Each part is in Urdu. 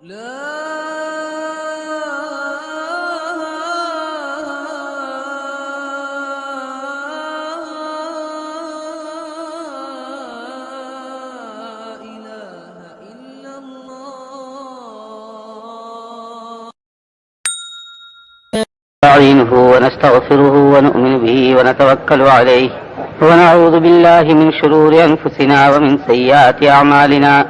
نستعينه ونستغفره ونؤمن به ونتوكل عليه ونعوذ بالله من شرور أنفسنا ومن سيئات أعمالنا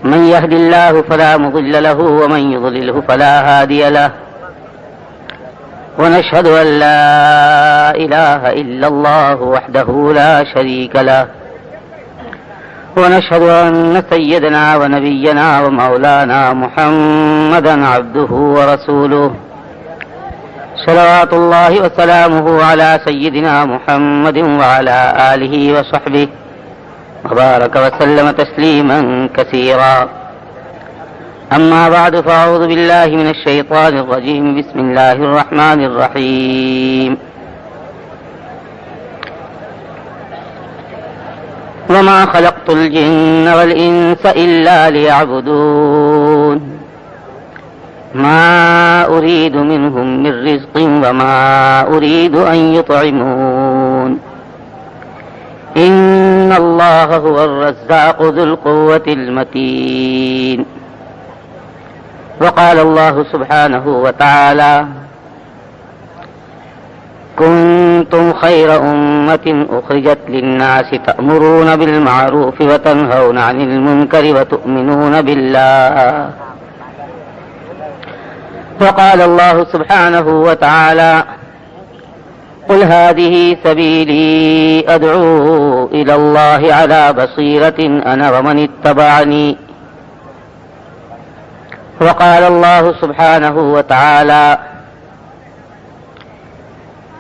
من يهد الله فلا مضل له ومن يضلله فلا هادي له ونشهد أن لا إله إلا الله وحده لا شريك له ونشهد أن سيدنا ونبينا ومولانا محمدا عبده ورسوله صلوات الله وسلامه على سيدنا محمد وعلى آله وصحبه وبارك وسلم تسليما كثيرا أما بعد فأعوذ بالله من الشيطان الرجيم بسم الله الرحمن الرحيم وما خلقت الجن والإنس إلا ليعبدون ما أريد منهم من رزق وما أريد أن يطعمون إن الله هو الرزاق ذو القوة المتين وقال الله سبحانه وتعالى كنتم خير أمة أخرجت للناس تأمرون بالمعروف وتنهون عن المنكر وتؤمنون بالله وقال الله سبحانه وتعالى قل هذه سبيلي أدعو إلى الله على بصيرة أنا ومن اتبعني وقال الله سبحانه وتعالى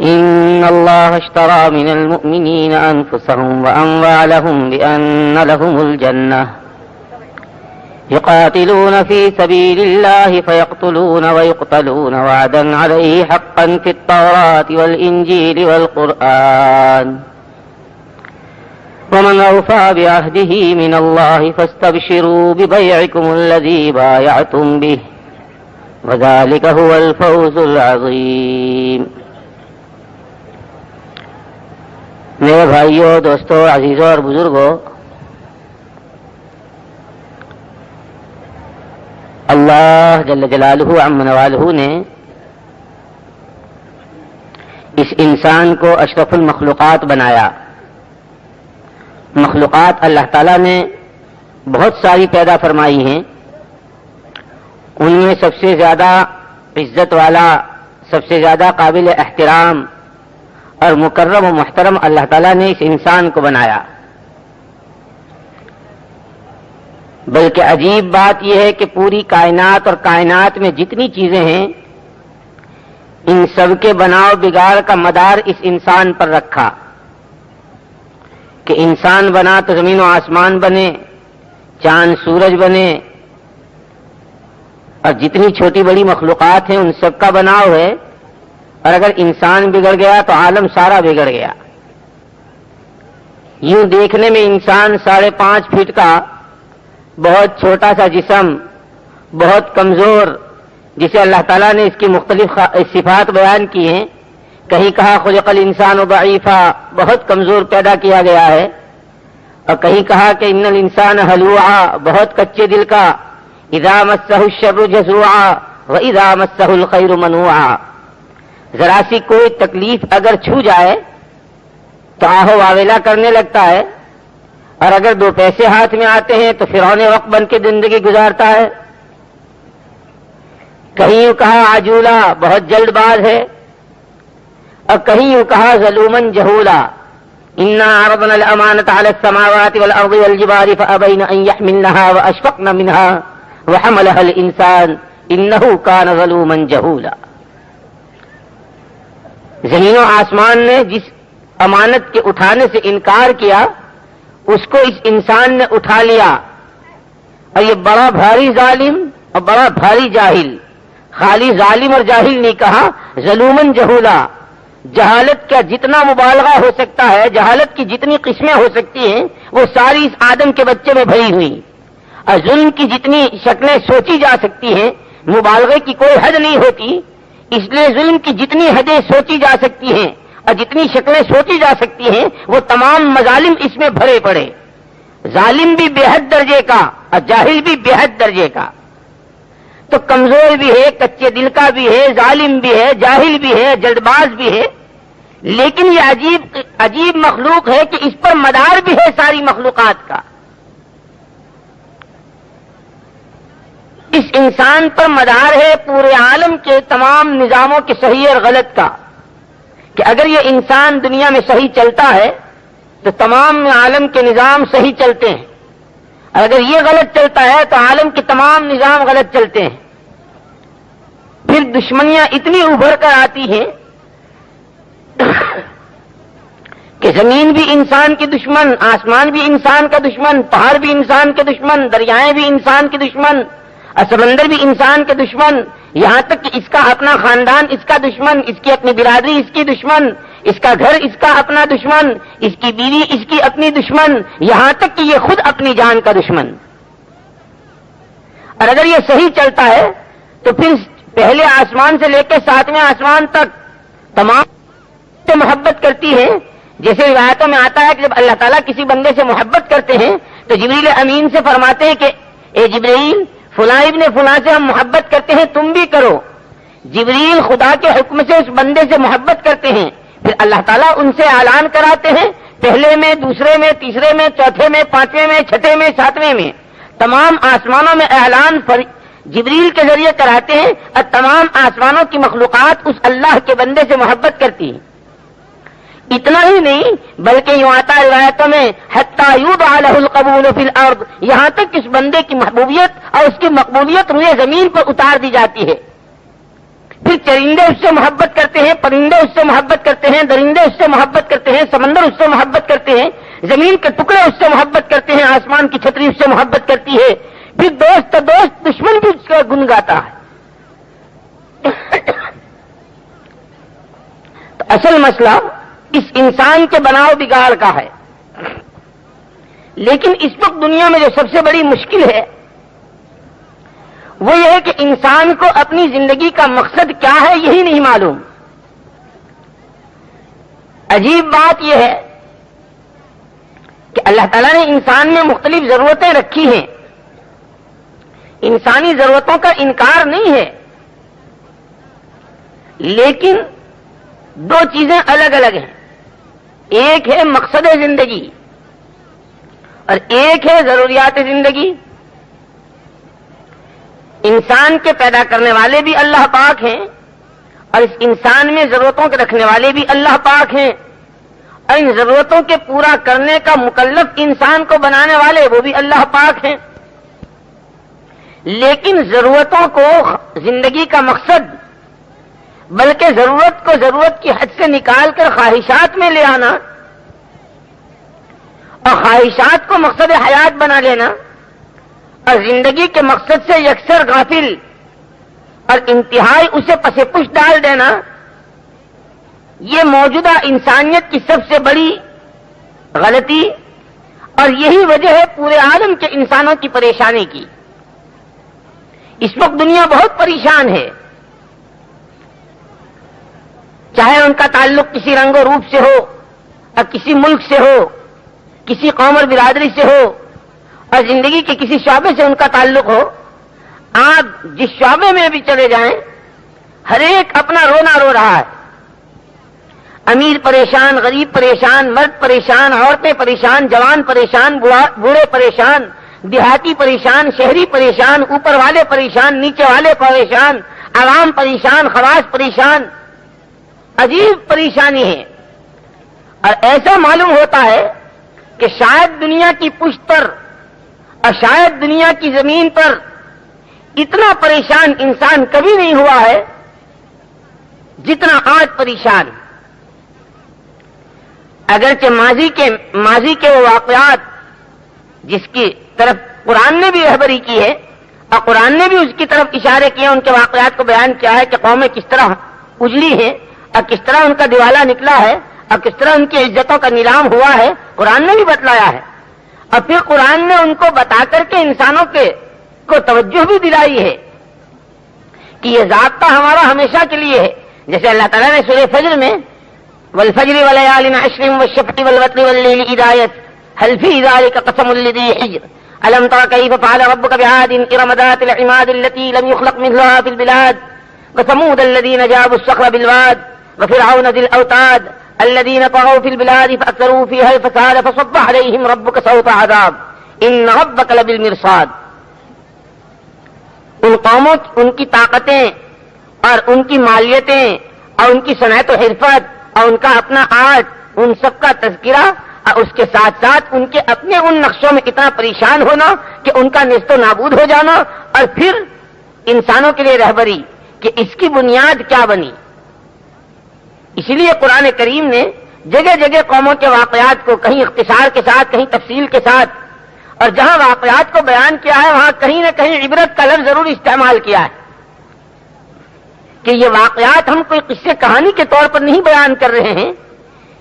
إن الله اشترى من المؤمنين أنفسهم وأموالهم بأن لهم الجنة يقاتلون في سبيل الله فيقتلون ويقتلون وعدا عليه حقا في التوراة والإنجيل والقرآن ومن أوفى بعهده من الله فاستبشروا ببيعكم الذي بايعتم به وذلك هو الفوز العظيم. میرے بھائیوں، دوستوں، عزیزوں اور بزرگوں، اللہ جل جلالہ عم نوالہ نے اس انسان کو اشرف المخلوقات بنایا. مخلوقات اللہ تعالیٰ نے بہت ساری پیدا فرمائی ہیں. ان میں سب سے زیادہ عزت والا، سب سے زیادہ قابل احترام اور مکرم و محترم اللہ تعالیٰ نے اس انسان کو بنایا. بلکہ عجیب بات یہ ہے کہ پوری کائنات اور کائنات میں جتنی چیزیں ہیں ان سب کے بناؤ بگاڑ کا مدار اس انسان پر رکھا کہ انسان بنا تو زمین و آسمان بنے، چاند سورج بنے، اور جتنی چھوٹی بڑی مخلوقات ہیں ان سب کا بناؤ ہے. اور اگر انسان بگڑ گیا تو عالم سارا بگڑ گیا. یوں دیکھنے میں انسان 5.5 فٹ کا بہت چھوٹا سا جسم، بہت کمزور، جسے اللہ تعالیٰ نے اس کی مختلف صفات بیان کی ہیں. کہیں کہا خلق الانسان ضعیفا، بہت کمزور پیدا کیا گیا ہے، اور کہیں کہا کہ ان الانسان ہلوعا، بہت کچے دل کا، اذا مسہ الشر جزوعا واذا مسہ الخیر منوعا. ذرا سی کوئی تکلیف اگر چھو جائے تو آہو واویلا کرنے لگتا ہے، اور اگر 2 پیسے ہاتھ میں آتے ہیں تو فرعون وقت بن کے زندگی گزارتا ہے. کہیں یوں کہا عجولا، بہت جلد باز ہے، اور کہیں یوں کہا ظلومن جہولا. انا عرضنا الامانة على السماوات والارض والجبال فابين ان يحملنها واشفقن منها وحملها الانسان انه كان ظلوما جهولا. زمین و آسمان نے جس امانت کے اٹھانے سے انکار کیا اس کو اس انسان نے اٹھا لیا. اور یہ بڑا بھاری ظالم اور بڑا بھاری جاہل، خالی ظالم اور جاہل نہیں کہا، ظلومن جہولا. جہالت کا جتنا مبالغہ ہو سکتا ہے، جہالت کی جتنی قسمیں ہو سکتی ہیں وہ ساری اس آدم کے بچے میں بھری ہوئی. اور ظلم کی جتنی شکلیں سوچی جا سکتی ہیں، مبالغے کی کوئی حد نہیں ہوتی، اس لیے ظلم کی جتنی حدیں سوچی جا سکتی ہیں اور جتنی شکلیں سوچی جا سکتی ہیں وہ تمام مظالم اس میں بھرے پڑے، ظالم بھی بے حد درجے کا اور جاہل بھی بے حد درجے کا، تو کمزور بھی ہے، کچے دل کا بھی ہے، ظالم بھی ہے، جاہل بھی ہے، جلد باز بھی ہے، لیکن یہ عجیب مخلوق ہے کہ اس پر مدار بھی ہے ساری مخلوقات کا. اس انسان پر مدار ہے پورے عالم کے تمام نظاموں کے صحیح اور غلط کا، کہ اگر یہ انسان دنیا میں صحیح چلتا ہے تو تمام عالم کے نظام صحیح چلتے ہیں، اگر یہ غلط چلتا ہے تو عالم کے تمام نظام غلط چلتے ہیں. پھر دشمنیاں اتنی ابھر کر آتی ہیں کہ زمین بھی انسان کی دشمن، آسمان بھی انسان کا دشمن، پہاڑ بھی انسان کے دشمن، دریائیں بھی انسان کے دشمن، اور سمندر بھی انسان کے دشمن، یہاں تک کہ اس کا اپنا خاندان اس کا دشمن، اس کی اپنی برادری اس کی دشمن، اس کا گھر اس کا اپنا دشمن، اس کی بیوی اس کی اپنی دشمن، یہاں تک کہ یہ خود اپنی جان کا دشمن. اور اگر یہ صحیح چلتا ہے تو پھر پہلے آسمان سے لے کے 7ویں آسمان تک تمام سے محبت کرتی ہے. جیسے روایتوں میں آتا ہے کہ جب اللہ تعالیٰ کسی بندے سے محبت کرتے ہیں تو جبریل امین سے فرماتے ہیں کہ اے جبریل، فلاں ابن فلاں سے ہم محبت کرتے ہیں، تم بھی کرو. جبریل خدا کے حکم سے اس بندے سے محبت کرتے ہیں، پھر اللہ تعالیٰ ان سے اعلان کراتے ہیں، پہلے میں، دوسرے میں، تیسرے میں، چوتھے میں، 5ویں میں، 6 میں، 7ویں میں، تمام آسمانوں میں اعلان جبریل کے ذریعے کراتے ہیں، اور تمام آسمانوں کی مخلوقات اس اللہ کے بندے سے محبت کرتی ہیں. اتنا ہی نہیں بلکہ یوں آتا ہے روایتوں میں حتی یوضع لہ القبول فی الارض، یہاں تک اس بندے کی محبوبیت اور اس کی مقبولیت روئے زمین پر اتار دی جاتی ہے. پھر چرندے اس سے محبت کرتے ہیں، پرندے اس سے محبت کرتے ہیں، درندے اس سے محبت کرتے ہیں، سمندر اس سے محبت کرتے ہیں، زمین کے ٹکڑے اس سے محبت کرتے ہیں، آسمان کی چھتری اس سے محبت کرتی ہے. پھر دوست دشمن بھی اس کا گن گاتا ہے. تو اصل مسئلہ اس انسان کے بناؤ بگاڑ کا ہے. لیکن اس وقت دنیا میں جو سب سے بڑی مشکل ہے وہ یہ ہے کہ انسان کو اپنی زندگی کا مقصد کیا ہے یہی نہیں معلوم. عجیب بات یہ ہے کہ اللہ تعالیٰ نے انسان میں مختلف ضرورتیں رکھی ہیں، انسانی ضرورتوں کا انکار نہیں ہے، لیکن دو چیزیں الگ الگ ہیں. ایک ہے مقصد زندگی اور ایک ہے ضروریات زندگی. انسان کے پیدا کرنے والے بھی اللہ پاک ہیں اور اس انسان میں ضرورتوں کے رکھنے والے بھی اللہ پاک ہیں، اور ان ضرورتوں کے پورا کرنے کا مکلف انسان کو بنانے والے وہ بھی اللہ پاک ہیں. لیکن ضرورتوں کو زندگی کا مقصد بلکہ ضرورت کو ضرورت کی حد سے نکال کر خواہشات میں لے آنا اور خواہشات کو مقصد حیات بنا لینا اور زندگی کے مقصد سے یکسر غافل اور انتہائی اسے پس پش ڈال دینا، یہ موجودہ انسانیت کی سب سے بڑی غلطی اور یہی وجہ ہے پورے عالم کے انسانوں کی پریشانی کی. اس وقت دنیا بہت پریشان ہے، چاہے ان کا تعلق کسی رنگ و روپ سے ہو اور کسی ملک سے ہو، کسی قوم اور برادری سے ہو، اور زندگی کے کسی شعبے سے ان کا تعلق ہو. آپ جس شعبے میں بھی چلے جائیں ہر ایک اپنا رونا رو رہا ہے. امیر پریشان، غریب پریشان، مرد پریشان، عورتیں پریشان، جوان پریشان، بوڑھے پریشان، دیہاتی پریشان، شہری پریشان، اوپر والے پریشان، نیچے والے پریشان، عوام پریشان، خواص پریشان. عجیب پریشانی ہے. اور ایسا معلوم ہوتا ہے کہ شاید دنیا کی پشت پر اور شاید دنیا کی زمین پر اتنا پریشان انسان کبھی نہیں ہوا ہے جتنا آج پریشان. اگرچہ ماضی کے وہ واقعات جس کی طرف قرآن نے بھی رہبری کی ہے اور قرآن نے بھی اس کی طرف اشارے کیے، ان کے واقعات کو بیان کیا ہے کہ قومیں کس طرح اجلی ہیں اور کس طرح ان کا دیوالا نکلا ہے اور کس طرح ان کی عزتوں کا نیلام ہوا ہے، قرآن نے بھی بتلایا ہے. اور پھر قرآن نے ان کو بتا کر کے انسانوں کو توجہ بھی دلائی ہے کہ یہ ضابطہ ہمارا ہمیشہ کے لیے ہے. جیسے اللہ تعالیٰ نے سورہ فجر میں والفجر وليال عشر والشفع والوتر والليل إذا يسر هل في ذلك قسم لذي حجر ألم تر كيف فعل ربك بعاد إرم ذات العماد التي لم يخلق مثلها في البلاد وثمود الذين جابوا الصخر بالواد وفرعون ذي الأوتاد الذين طغوا في البلاد فأكثروا فيها الفساد فصب عليهم ربك سوط عذاب إن ربك لبالمرصاد. ان قوموں ان کی طاقتیں اور ان کی مالیتیں اور ان کی صنعت و حرفت اور ان کا اپنا آرٹ، ان سب کا تذکرہ، اور اس کے ساتھ ساتھ ان کے اپنے ان نقشوں میں اتنا پریشان ہونا کہ ان کا نیست و نابود ہو جانا، اور پھر انسانوں کے لیے رہبری کہ اس کی بنیاد کیا بنی. اسی لیے قرآن کریم نے جگہ جگہ قوموں کے واقعات کو کہیں اختصار کے ساتھ، کہیں تفصیل کے ساتھ، اور جہاں واقعات کو بیان کیا ہے وہاں کہیں نہ کہیں عبرت کا لفظ ضرور استعمال کیا ہے کہ یہ واقعات ہم کوئی قصے کہانی کے طور پر نہیں بیان کر رہے ہیں،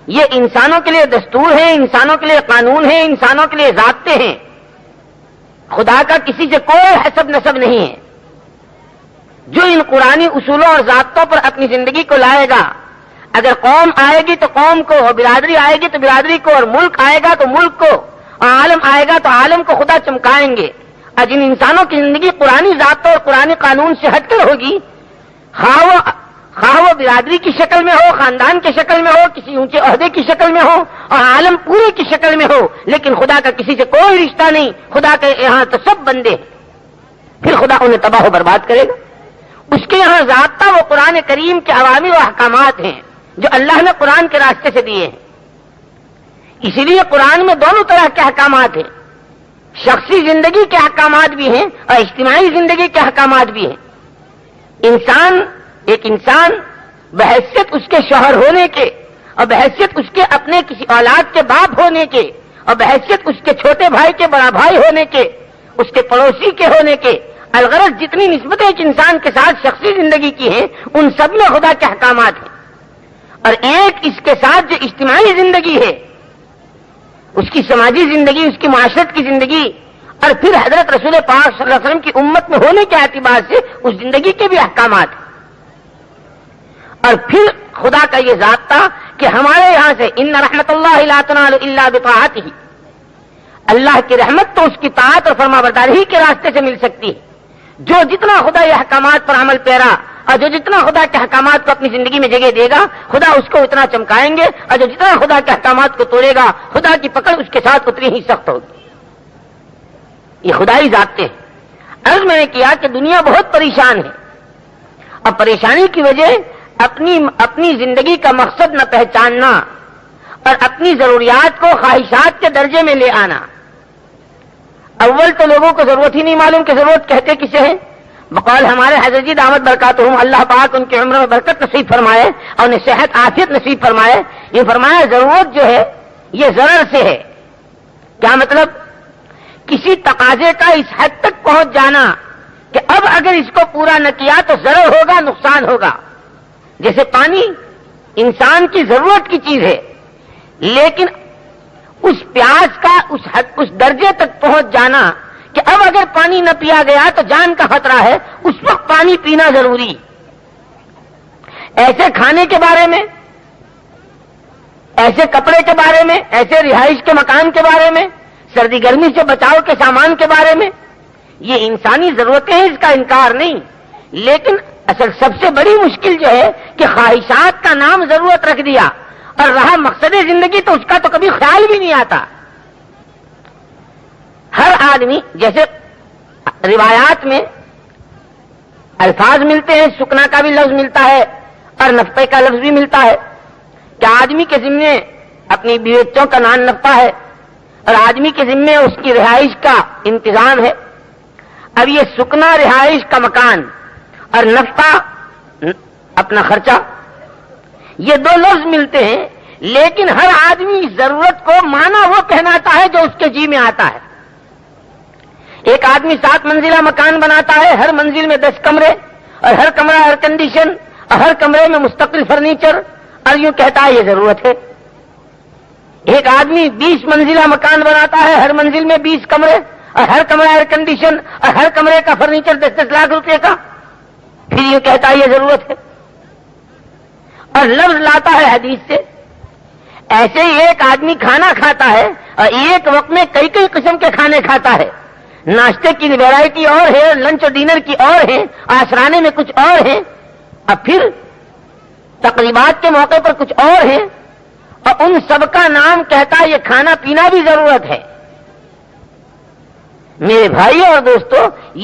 یہ انسانوں کے لیے دستور ہے، انسانوں کے لیے قانون ہے، انسانوں کے لیے ضابطے ہیں. خدا کا کسی سے کوئی حسب نسب نہیں ہے. جو ان قرآنی اصولوں اور ضابطوں پر اپنی زندگی کو لائے گا، اگر قوم آئے گی تو قوم کو، اور برادری آئے گی تو برادری کو، اور ملک آئے گا تو ملک کو، اور عالم آئے گا تو عالم کو خدا چمکائیں گے. اور جن انسانوں کی زندگی قرآنی ضابطوں اور قرآنی قانون سے ہٹ کر ہوگی، خواہ وہ برادری کی شکل میں ہو، خاندان کی شکل میں ہو، کسی اونچے عہدے کی شکل میں ہو، اور عالم پورے کی شکل میں ہو، لیکن خدا کا کسی سے کوئی رشتہ نہیں، خدا کے یہاں تو سب بندے ہیں، پھر خدا انہیں تباہ و برباد کرے گا. اس کے یہاں ضابطہ وہ قرآن کریم کے عوامر و احکامات ہیں جو اللہ نے قرآن کے راستے سے دیے ہیں. اسی لیے قرآن میں دونوں طرح کے احکامات ہیں، شخصی زندگی کے احکامات بھی ہیں اور اجتماعی زندگی کے احکامات بھی ہیں. ایک انسان بحیثیت اس کے شوہر ہونے کے، اور بحیثیت اس کے اپنے کسی اولاد کے باپ ہونے کے، اور بحیثیت اس کے چھوٹے بھائی کے بڑا بھائی ہونے کے، اس کے پڑوسی کے ہونے کے، الغرض جتنی نسبتیں ایک انسان کے ساتھ شخصی زندگی کی ہیں ان سب میں خدا کے احکامات ہیں. اور ایک اس کے ساتھ جو اجتماعی زندگی ہے، اس کی سماجی زندگی، اس کی معاشرت کی زندگی، اور پھر حضرت رسول پاک صلی اللہ علیہ وسلم کی امت میں ہونے کے اعتبار سے اس زندگی کے بھی احکامات ہیں. اور پھر خدا کا یہ ضابطہ کہ ہمارے یہاں سے ان رحمت اللہ لا تنال الا بطاعته، اللہ کی رحمت تو اس کی طاعت اور فرما برداری کے راستے سے مل سکتی ہے. جو جتنا خدا یہ احکامات پر عمل پیرا اور جو جتنا خدا کے احکامات کو اپنی زندگی میں جگہ دے گا، خدا اس کو اتنا چمکائیں گے، اور جو جتنا خدا کے احکامات کو توڑے گا، خدا کی پکڑ اس کے ساتھ اتنی ہی سخت ہوگی. یہ خدائی ضابطے ہیں. عرض میں نے کیا کہ دنیا بہت پریشان ہے، اور پریشانی کی وجہ اپنی زندگی کا مقصد نہ پہچاننا اور اپنی ضروریات کو خواہشات کے درجے میں لے آنا. اول تو لوگوں کو ضرورت ہی نہیں معلوم کہ ضرورت کہتے کسے ہیں. بقول ہمارے حضرت جی دعوت برکاتہم، اللہ پاک ان کی عمر میں برکت نصیب فرمائے اور انہیں صحت عافیت نصیب فرمائے، یہ فرمایا ضرورت جو ہے یہ ضرر سے ہے. کیا مطلب؟ کسی تقاضے کا اس حد تک پہنچ جانا کہ اب اگر اس کو پورا نہ کیا تو ضرر ہوگا، نقصان ہوگا. جیسے پانی انسان کی ضرورت کی چیز ہے، لیکن اس پیاس کا اس درجے تک پہنچ جانا کہ اب اگر پانی نہ پیا گیا تو جان کا خطرہ ہے، اس وقت پانی پینا ضروری. ایسے کھانے کے بارے میں، ایسے کپڑے کے بارے میں، ایسے رہائش کے مکان کے بارے میں، سردی گرمی سے بچاؤ کے سامان کے بارے میں، یہ انسانی ضرورتیں ہیں، اس کا انکار نہیں. لیکن اصل سب سے بڑی مشکل جو ہے کہ خواہشات کا نام ضرورت رکھ دیا اور رہا مقصد زندگی تو اس کا تو کبھی خیال بھی نہیں آتا. ہر آدمی، جیسے روایات میں الفاظ ملتے ہیں، سکنا کا بھی لفظ ملتا ہے اور نفقے کا لفظ بھی ملتا ہے کہ آدمی کے ذمے اپنی بیوی بچوں کا نان نفقہ ہے اور آدمی کے ذمے اس کی رہائش کا انتظام ہے. اب یہ سکنا رہائش کا مکان اور نفقہ اپنا خرچہ، یہ دو لفظ ملتے ہیں، لیکن ہر آدمی اس ضرورت کو مانا وہ کہناتا ہے جو اس کے جی میں آتا ہے. ایک آدمی 7 منزلہ مکان بناتا ہے، ہر منزل میں 10 کمرے اور ہر کمرہ ایئر کنڈیشن اور ہر کمرے میں مستقل فرنیچر، اور یوں کہتا ہے یہ ضرورت ہے. ایک آدمی 20 منزلہ مکان بناتا ہے، ہر منزل میں 20 کمرے اور ہر کمرہ ایئر کنڈیشن اور ہر کمرے کا فرنیچر 10-10 لاکھ روپے کا، پھر یہ کہتا ہے یہ ضرورت ہے اور لفظ لاتا ہے حدیث سے۔ ایسے ہی ایک آدمی کھانا کھاتا ہے اور ایک وقت میں کئی کئی قسم کے کھانے کھاتا ہے، ناشتے کی ویرائٹی اور ہے، لنچ اور ڈنر کی اور ہے، آشرانے میں کچھ اور ہے، اور پھر تقریبات کے موقع پر کچھ اور ہے، اور ان سب کا نام کہتا ہے یہ کھانا پینا بھی ضرورت ہے۔ میرے بھائیوں اور دوستو،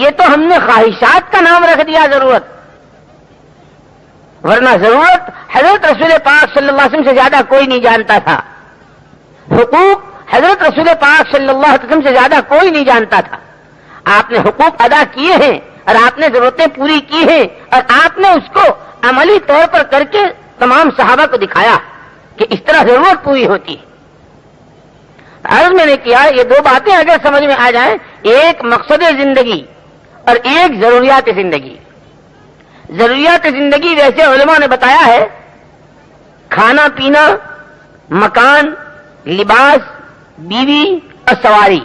یہ تو ہم نے خواہشات کا نام رکھ دیا ضرورت، ورنہ ضرورت حضرت رسول پاک صلی اللہ علیہ وسلم سے زیادہ کوئی نہیں جانتا تھا، حقوق حضرت رسول پاک صلی اللہ علیہ وسلم سے زیادہ کوئی نہیں جانتا تھا۔ آپ نے حقوق ادا کیے ہیں اور آپ نے ضرورتیں پوری کی ہیں اور آپ نے اس کو عملی طور پر کر کے تمام صحابہ کو دکھایا کہ اس طرح ضرورت پوری ہوتی ہے۔ عرض میں نے کیا یہ دو باتیں اگر سمجھ میں آ جائیں، ایک مقصد زندگی اور ایک ضروریات زندگی۔ ضروریات زندگی ویسے علماء نے بتایا ہے کھانا پینا، مکان، لباس، بیوی اور سواری،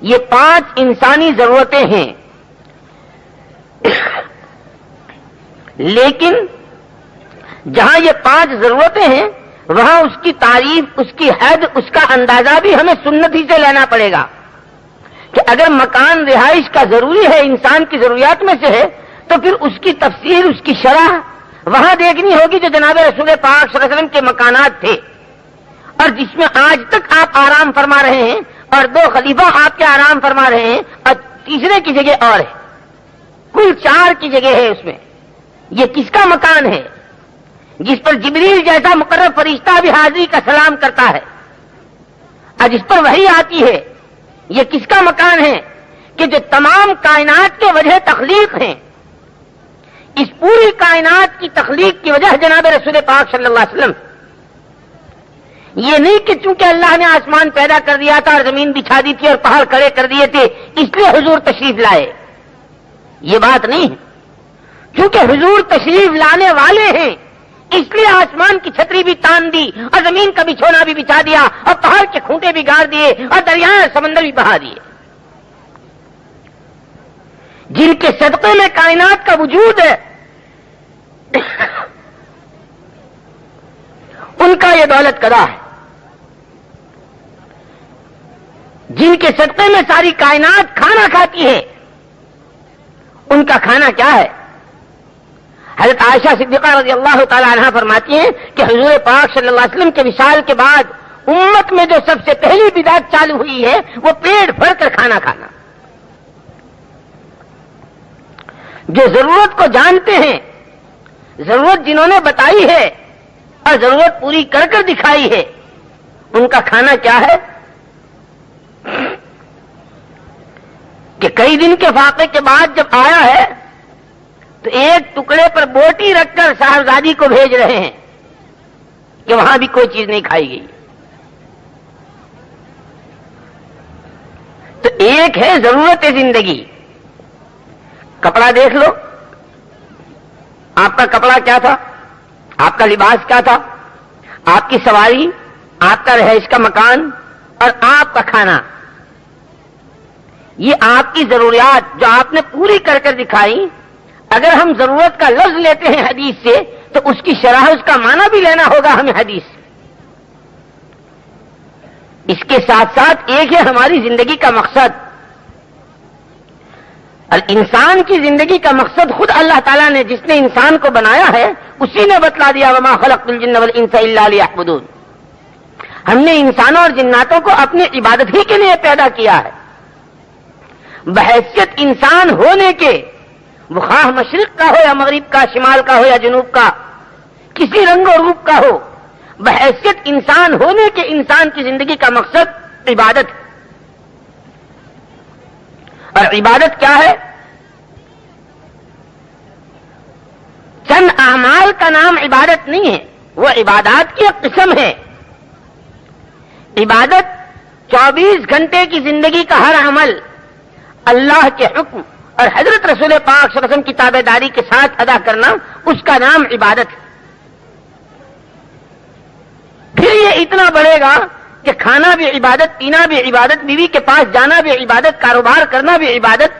یہ 5 انسانی ضرورتیں ہیں، لیکن جہاں یہ 5 ضرورتیں ہیں وہاں اس کی تعریف، اس کی حد، اس کا اندازہ بھی ہمیں سنت ہی سے لینا پڑے گا کہ اگر مکان رہائش کا ضروری ہے، انسان کی ضروریات میں سے ہے، تو پھر اس کی تفسیر، اس کی شرح وہاں دیکھنی ہوگی جو جناب رسول پاک صلی اللہ علیہ وسلم کے مکانات تھے اور جس میں آج تک آپ آرام فرما رہے ہیں اور 2 خلیفہ آپ کے آرام فرما رہے ہیں اور تیسرے کی جگہ اور ہے، کل 4 کی جگہ ہے اس میں۔ یہ کس کا مکان ہے جس پر جبریل جیسا مقرر فرشتہ بھی حاضری کا سلام کرتا ہے اور جس پر وحی آتی ہے؟ یہ کس کا مکان ہے کہ جو تمام کائنات کے وجہ تخلیق ہیں، اس پوری کائنات کی تخلیق کی وجہ جناب رسول پاک صلی اللہ علیہ وسلم، یہ نہیں کہ چونکہ اللہ نے آسمان پیدا کر دیا تھا اور زمین بچھا دی تھی اور پہاڑ کھڑے کر دیے تھے اس لیے حضور تشریف لائے، یہ بات نہیں ہے۔ چونکہ حضور تشریف لانے والے ہیں اس لیے آسمان کی چھتری بھی تان دی اور زمین کا بچھونا بھی بچھا دیا اور پہاڑ کے کھونٹے بھی گاڑ دیے اور دریائے اور سمندر بھی بہا دیے۔ جن کے صدقے میں کائنات کا وجود ہے ان کا یہ دولت قضا ہے، جن کے صدقے میں ساری کائنات کھانا کھاتی ہے ان کا کھانا کیا ہے؟ حضرت عائشہ صدیقہ رضی اللہ تعالی عنہا فرماتی ہیں کہ حضور پاک صلی اللہ علیہ وسلم کے وصال کے بعد امت میں جو سب سے پہلی بدعت چالو ہوئی ہے وہ پیٹ بھر کر کھانا کھانا۔ جو ضرورت کو جانتے ہیں، ضرورت جنہوں نے بتائی ہے اور ضرورت پوری کر کر دکھائی ہے، ان کا کھانا کیا ہے کہ کئی دن کے فاقے کے بعد جب آیا ہے تو ایک ٹکڑے پر بوٹی رکھ کر صاحبزادی کو بھیج رہے ہیں کہ وہاں بھی کوئی چیز نہیں کھائی گئی۔ تو ایک ہے ضرورت زندگی، کپڑا دیکھ لو، آپ کا کپڑا کیا تھا، آپ کا لباس کیا تھا، آپ کی سواری، آپ کا رہائش کا مکان اور آپ کا کھانا، یہ آپ کی ضروریات جو آپ نے پوری کر کر دکھائی۔ اگر ہم ضرورت کا لفظ لیتے ہیں حدیث سے تو اس کی شرح، اس کا معنی بھی لینا ہوگا ہمیں حدیث سے۔ اس کے ساتھ ساتھ ایک ہے ہماری زندگی کا مقصد، اور انسان کی زندگی کا مقصد خود اللہ تعالیٰ نے جس نے انسان کو بنایا ہے اسی نے بتلا دیا، وما خلقت الجن والانس الا لیعبدون۔ ہم نے انسانوں اور جناتوں کو اپنی عبادت ہی کے لیے پیدا کیا ہے۔ بحیثیت انسان ہونے کے، وہ خواہ مشرق کا ہو یا مغرب کا، شمال کا ہو یا جنوب کا، کسی رنگ و روپ کا ہو، بحیثیت انسان ہونے کے انسان کی زندگی کا مقصد عبادت ہے۔ اور عبادت کیا ہے؟ چند اعمال کا نام عبادت نہیں ہے، وہ عبادات کی ایک قسم ہے۔ عبادت 24 گھنٹے کی زندگی کا ہر عمل اللہ کے حکم اور حضرت رسول پاک صلی اللہ علیہ وسلم کی تابع داری کے ساتھ ادا کرنا، اس کا نام عبادت ہے۔ پھر یہ اتنا بڑھے گا کہ کھانا بھی عبادت، پینا بھی عبادت، بیوی کے پاس جانا بھی عبادت، کاروبار کرنا بھی عبادت،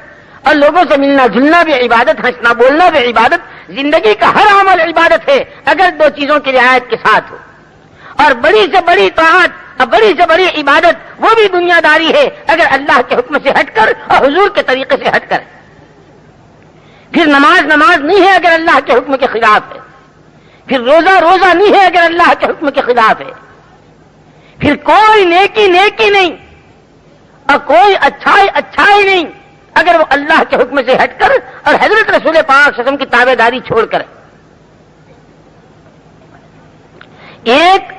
اور لوگوں سے ملنا جلنا بھی عبادت، ہنسنا بولنا بھی عبادت، زندگی کا ہر عمل عبادت ہے اگر دو چیزوں کی رعایت کے ساتھ ہو. اور بڑی سے بڑی طاعت اور بڑی سے بڑی عبادت وہ بھی دنیا داری ہے اگر اللہ کے حکم سے ہٹ کر اور حضور کے طریقے سے ہٹ کر. پھر نماز نہیں ہے اگر اللہ کے حکم کے خلاف ہے. پھر روزہ نہیں ہے اگر اللہ کے حکم کے خلاف ہے. پھر کوئی نیکی نہیں اور کوئی اچھائی نہیں اگر وہ اللہ کے حکم سے ہٹ کر اور حضرت رسول پاک صلی اللہ علیہ وسلم کی تابعداری چھوڑ کر. ایک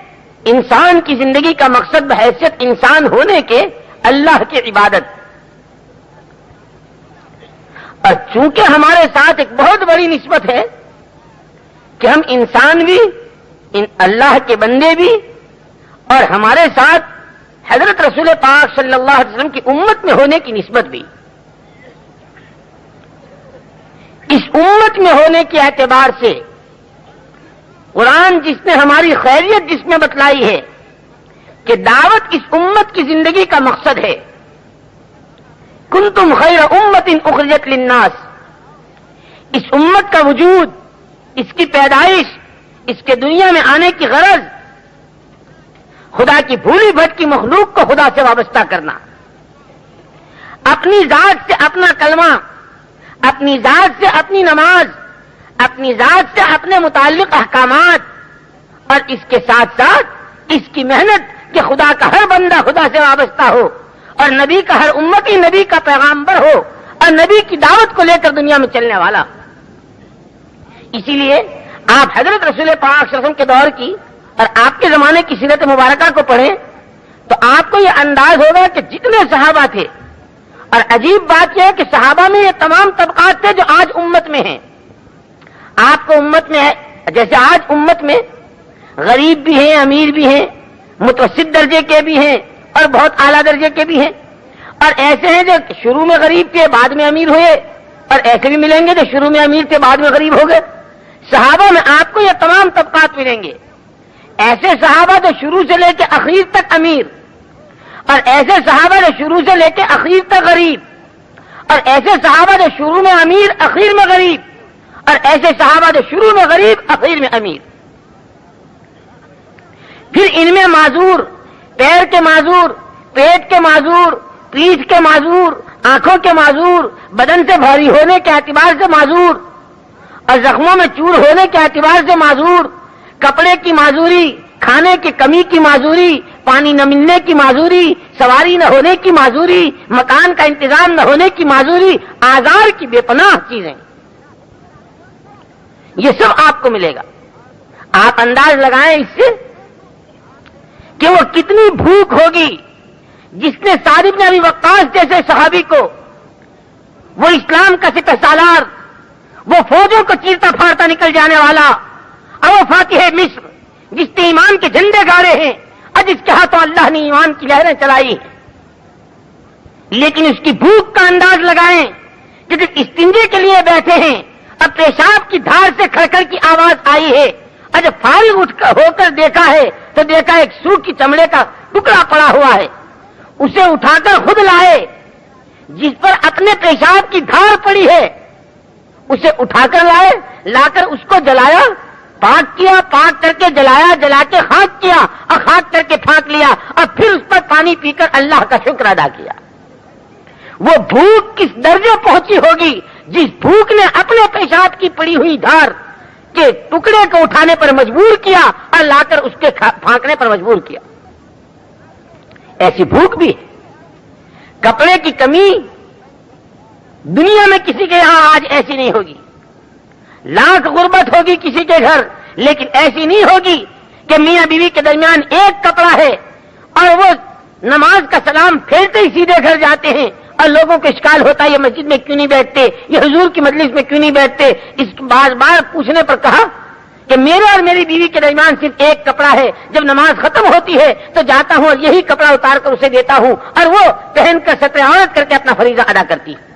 انسان کی زندگی کا مقصد بحیثیت انسان ہونے کے اللہ کی عبادت، اور چونکہ ہمارے ساتھ ایک بہت بڑی نسبت ہے کہ ہم انسان بھی، اللہ کے بندے بھی، اور ہمارے ساتھ حضرت رسول پاک صلی اللہ علیہ وسلم کی امت میں ہونے کی نسبت بھی. اس امت میں ہونے کے اعتبار سے قرآن جس نے ہماری خیریت جس میں بتلائی ہے کہ دعوت اس امت کی زندگی کا مقصد ہے. کنتم خیر امت اخرجت للناس. اس امت کا وجود، اس کی پیدائش، اس کے دنیا میں آنے کی غرض خدا کی بھولی بھٹکی مخلوق کو خدا سے وابستہ کرنا، اپنی ذات سے اپنا کلمہ، اپنی ذات سے اپنی نماز، اپنی ذات سے اپنے متعلق احکامات، اور اس کے ساتھ ساتھ اس کی محنت کہ خدا کا ہر بندہ خدا سے وابستہ ہو، اور نبی کا ہر امتی نبی کا پیغامبر ہو، اور نبی کی دعوت کو لے کر دنیا میں چلنے والا. اسی لیے آپ حضرت رسول پاک صلی اللہ علیہ وسلم کے دور کی اور آپ کے زمانے کی سیرت مبارکہ کو پڑھیں تو آپ کو یہ انداز ہوگا کہ جتنے صحابہ تھے، اور عجیب بات یہ ہے کہ صحابہ میں یہ تمام طبقات تھے جو آج امت میں ہیں. آپ کو امت میں ہے، جیسے آج امت میں غریب بھی ہیں، امیر بھی ہیں، متوسط درجے کے بھی ہیں اور بہت اعلیٰ درجے کے بھی ہیں، اور ایسے ہیں جو شروع میں غریب تھے بعد میں امیر ہوئے، اور ایسے بھی ملیں گے جو شروع میں امیر تھے بعد میں غریب ہو گئے. صحابہ میں آپ کو یہ تمام طبقات ملیں گے. ایسے صحابہ جو شروع سے لے کے اخیر تک امیر، اور ایسے صحابہ جو شروع سے لے کے اخیر تک غریب، اور ایسے صحابہ جو شروع میں امیر اخیر میں غریب، اور ایسے صحابہ جو شروع میں غریب اخیر میں امیر. پھر ان میں معذور، پیر کے معذور، پیٹ کے معذور، پیٹھ کے معذور، آنکھوں کے معذور، بدن سے بھاری ہونے کے اعتبار سے معذور، اور زخموں میں چور ہونے کے اعتبار سے معذور، کپڑے کی معذوری، کھانے کی کمی کی معذوری، پانی نہ ملنے کی معذوری، سواری نہ ہونے کی معذوری، مکان کا انتظام نہ ہونے کی معذوری، آزار کی بے پناہ چیزیں، یہ سب آپ کو ملے گا. آپ انداز لگائیں اس سے کہ وہ کتنی بھوک ہوگی جس نے سعد بن ابی وقاص جیسے صحابی کو، وہ اسلام کا سپہ سالار، وہ فوجوں کو چیرتا پھاڑتا نکل جانے والا، اور وہ فاتح مصر جس نے ایمان کے جھنڈے گاڑے ہیں اور جس کے ہاتھوں اللہ نے ایمان کی لہریں چلائی ہیں، لیکن اس کی بھوک کا انداز لگائیں کہ جب استنجے کے لیے بیٹھے ہیں اور پیشاب کی دھار سے کھڑکھڑ کی آواز آئی ہے، اور جب فارغ ہو کر دیکھا ہے تو دیکھا ایک سوکھ کی چمڑے کا ٹکڑا پڑا ہوا ہے، اسے اٹھا کر خود لائے، جس پر اپنے پیشاب کی دھار پڑی ہے اسے اٹھا کر لائے، لا کر اس کو جلایا، پاک کیا، پاک کر کے جلایا، جلا کے خاک کیا اور خاک کر کے پھانک لیا، اور پھر اس پر پانی پی کر اللہ کا شکر ادا کیا. وہ بھوک کس درجے پہنچی ہوگی جس بھوک نے اپنے پیشاب کی پڑی ہوئی دھار کے ٹکڑے کو اٹھانے پر مجبور کیا اور لا کر اس کے پھانکنے پر مجبور کیا. ایسی بھوک بھی ہے. کپڑے کی کمی دنیا میں کسی کے یہاں آج ایسی نہیں ہوگی. لاکھ غربت ہوگی کسی کے گھر، لیکن ایسی نہیں ہوگی کہ میاں بیوی کے درمیان ایک کپڑا ہے اور وہ نماز کا سلام پھیرتے ہی سیدھے گھر جاتے ہیں، اور لوگوں کو اشکال ہوتا ہے یہ مسجد میں کیوں نہیں بیٹھتے، یہ حضور کی مجلس میں کیوں نہیں بیٹھتے. اس بار بار پوچھنے پر کہا کہ میرے اور میری بیوی کے درمیان صرف ایک کپڑا ہے، جب نماز ختم ہوتی ہے تو جاتا ہوں اور یہی کپڑا اتار کر اسے دیتا ہوں، اور وہ پہن کر ستر عورت کر کے اپنا فریضہ ادا کرتی ہے.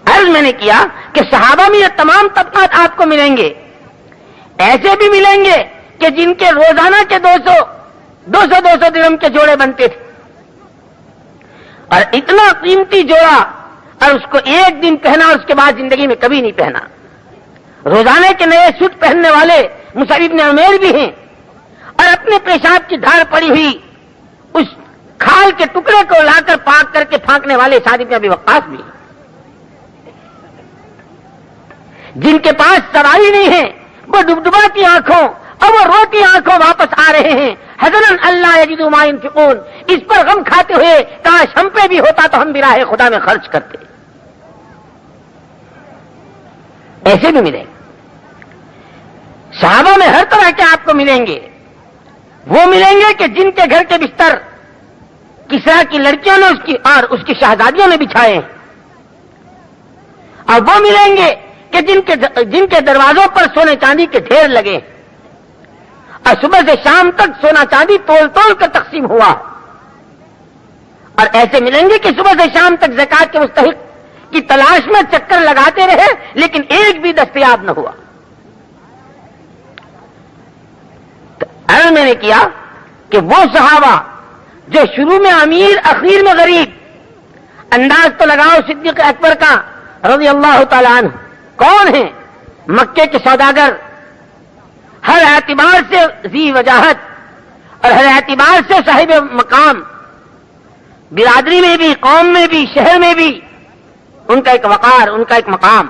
عرض میں نے کیا کہ صحابہ میں یہ تمام طبقات آپ کو ملیں گے. ایسے بھی ملیں گے کہ جن کے روزانہ کے 200 200-200 درہم کے جوڑے بنتے تھے، اور اتنا قیمتی جوڑا، اور اس کو ایک دن پہنا اور اس کے بعد زندگی میں کبھی نہیں پہنا۔ روزانے کے نئے سوٹ پہننے والے مصعب بن عمیر بھی ہیں، اور اپنے پیشاب کی دھار پڑی ہوئی اس کھال کے ٹکڑے کو لا کر پاک کر کے پھینکنے والے سعد بن ابی وقاص بھی ہیں، جن کے پاس سواری نہیں ہے، وہ ڈبڈباتی آنکھوں اور وہ روتی آنکھوں واپس آ رہے ہیں، حزناً اللہ یجدوا ما ينفقون، اس پر غم کھاتے ہوئے کاش ہم پہ بھی ہوتا تو ہم بھی راہ خدا میں خرچ کرتے۔ ایسے بھی ملیں گے صحابہ میں، ہر طرح کے آپ کو ملیں گے۔ وہ ملیں گے کہ جن کے گھر کے بستر کسرا کی لڑکیوں نے اس کی شہزادیوں نے بچھائے ہیں، اور وہ ملیں گے کہ جن کے دروازوں پر سونے چاندی کے ڈھیر لگے، اور صبح سے شام تک سونا چاندی تول تول کر تقسیم ہوا، اور ایسے ملیں گے کہ صبح سے شام تک زکات کے مستحق کی تلاش میں چکر لگاتے رہے لیکن ایک بھی دستیاب نہ ہوا۔ تو عرض میں نے کیا کہ وہ صحابہ جو شروع میں امیر اخیر میں غریب، انداز تو لگاؤ صدیق اکبر کا رضی اللہ تعالیٰ عنہ، کون ہیں؟ مکے کے سوداگر، ہر اعتبار سے ذی وجاہت اور ہر اعتبار سے صاحب مقام، برادری میں بھی، قوم میں بھی، شہر میں بھی ان کا ایک وقار، ان کا ایک مقام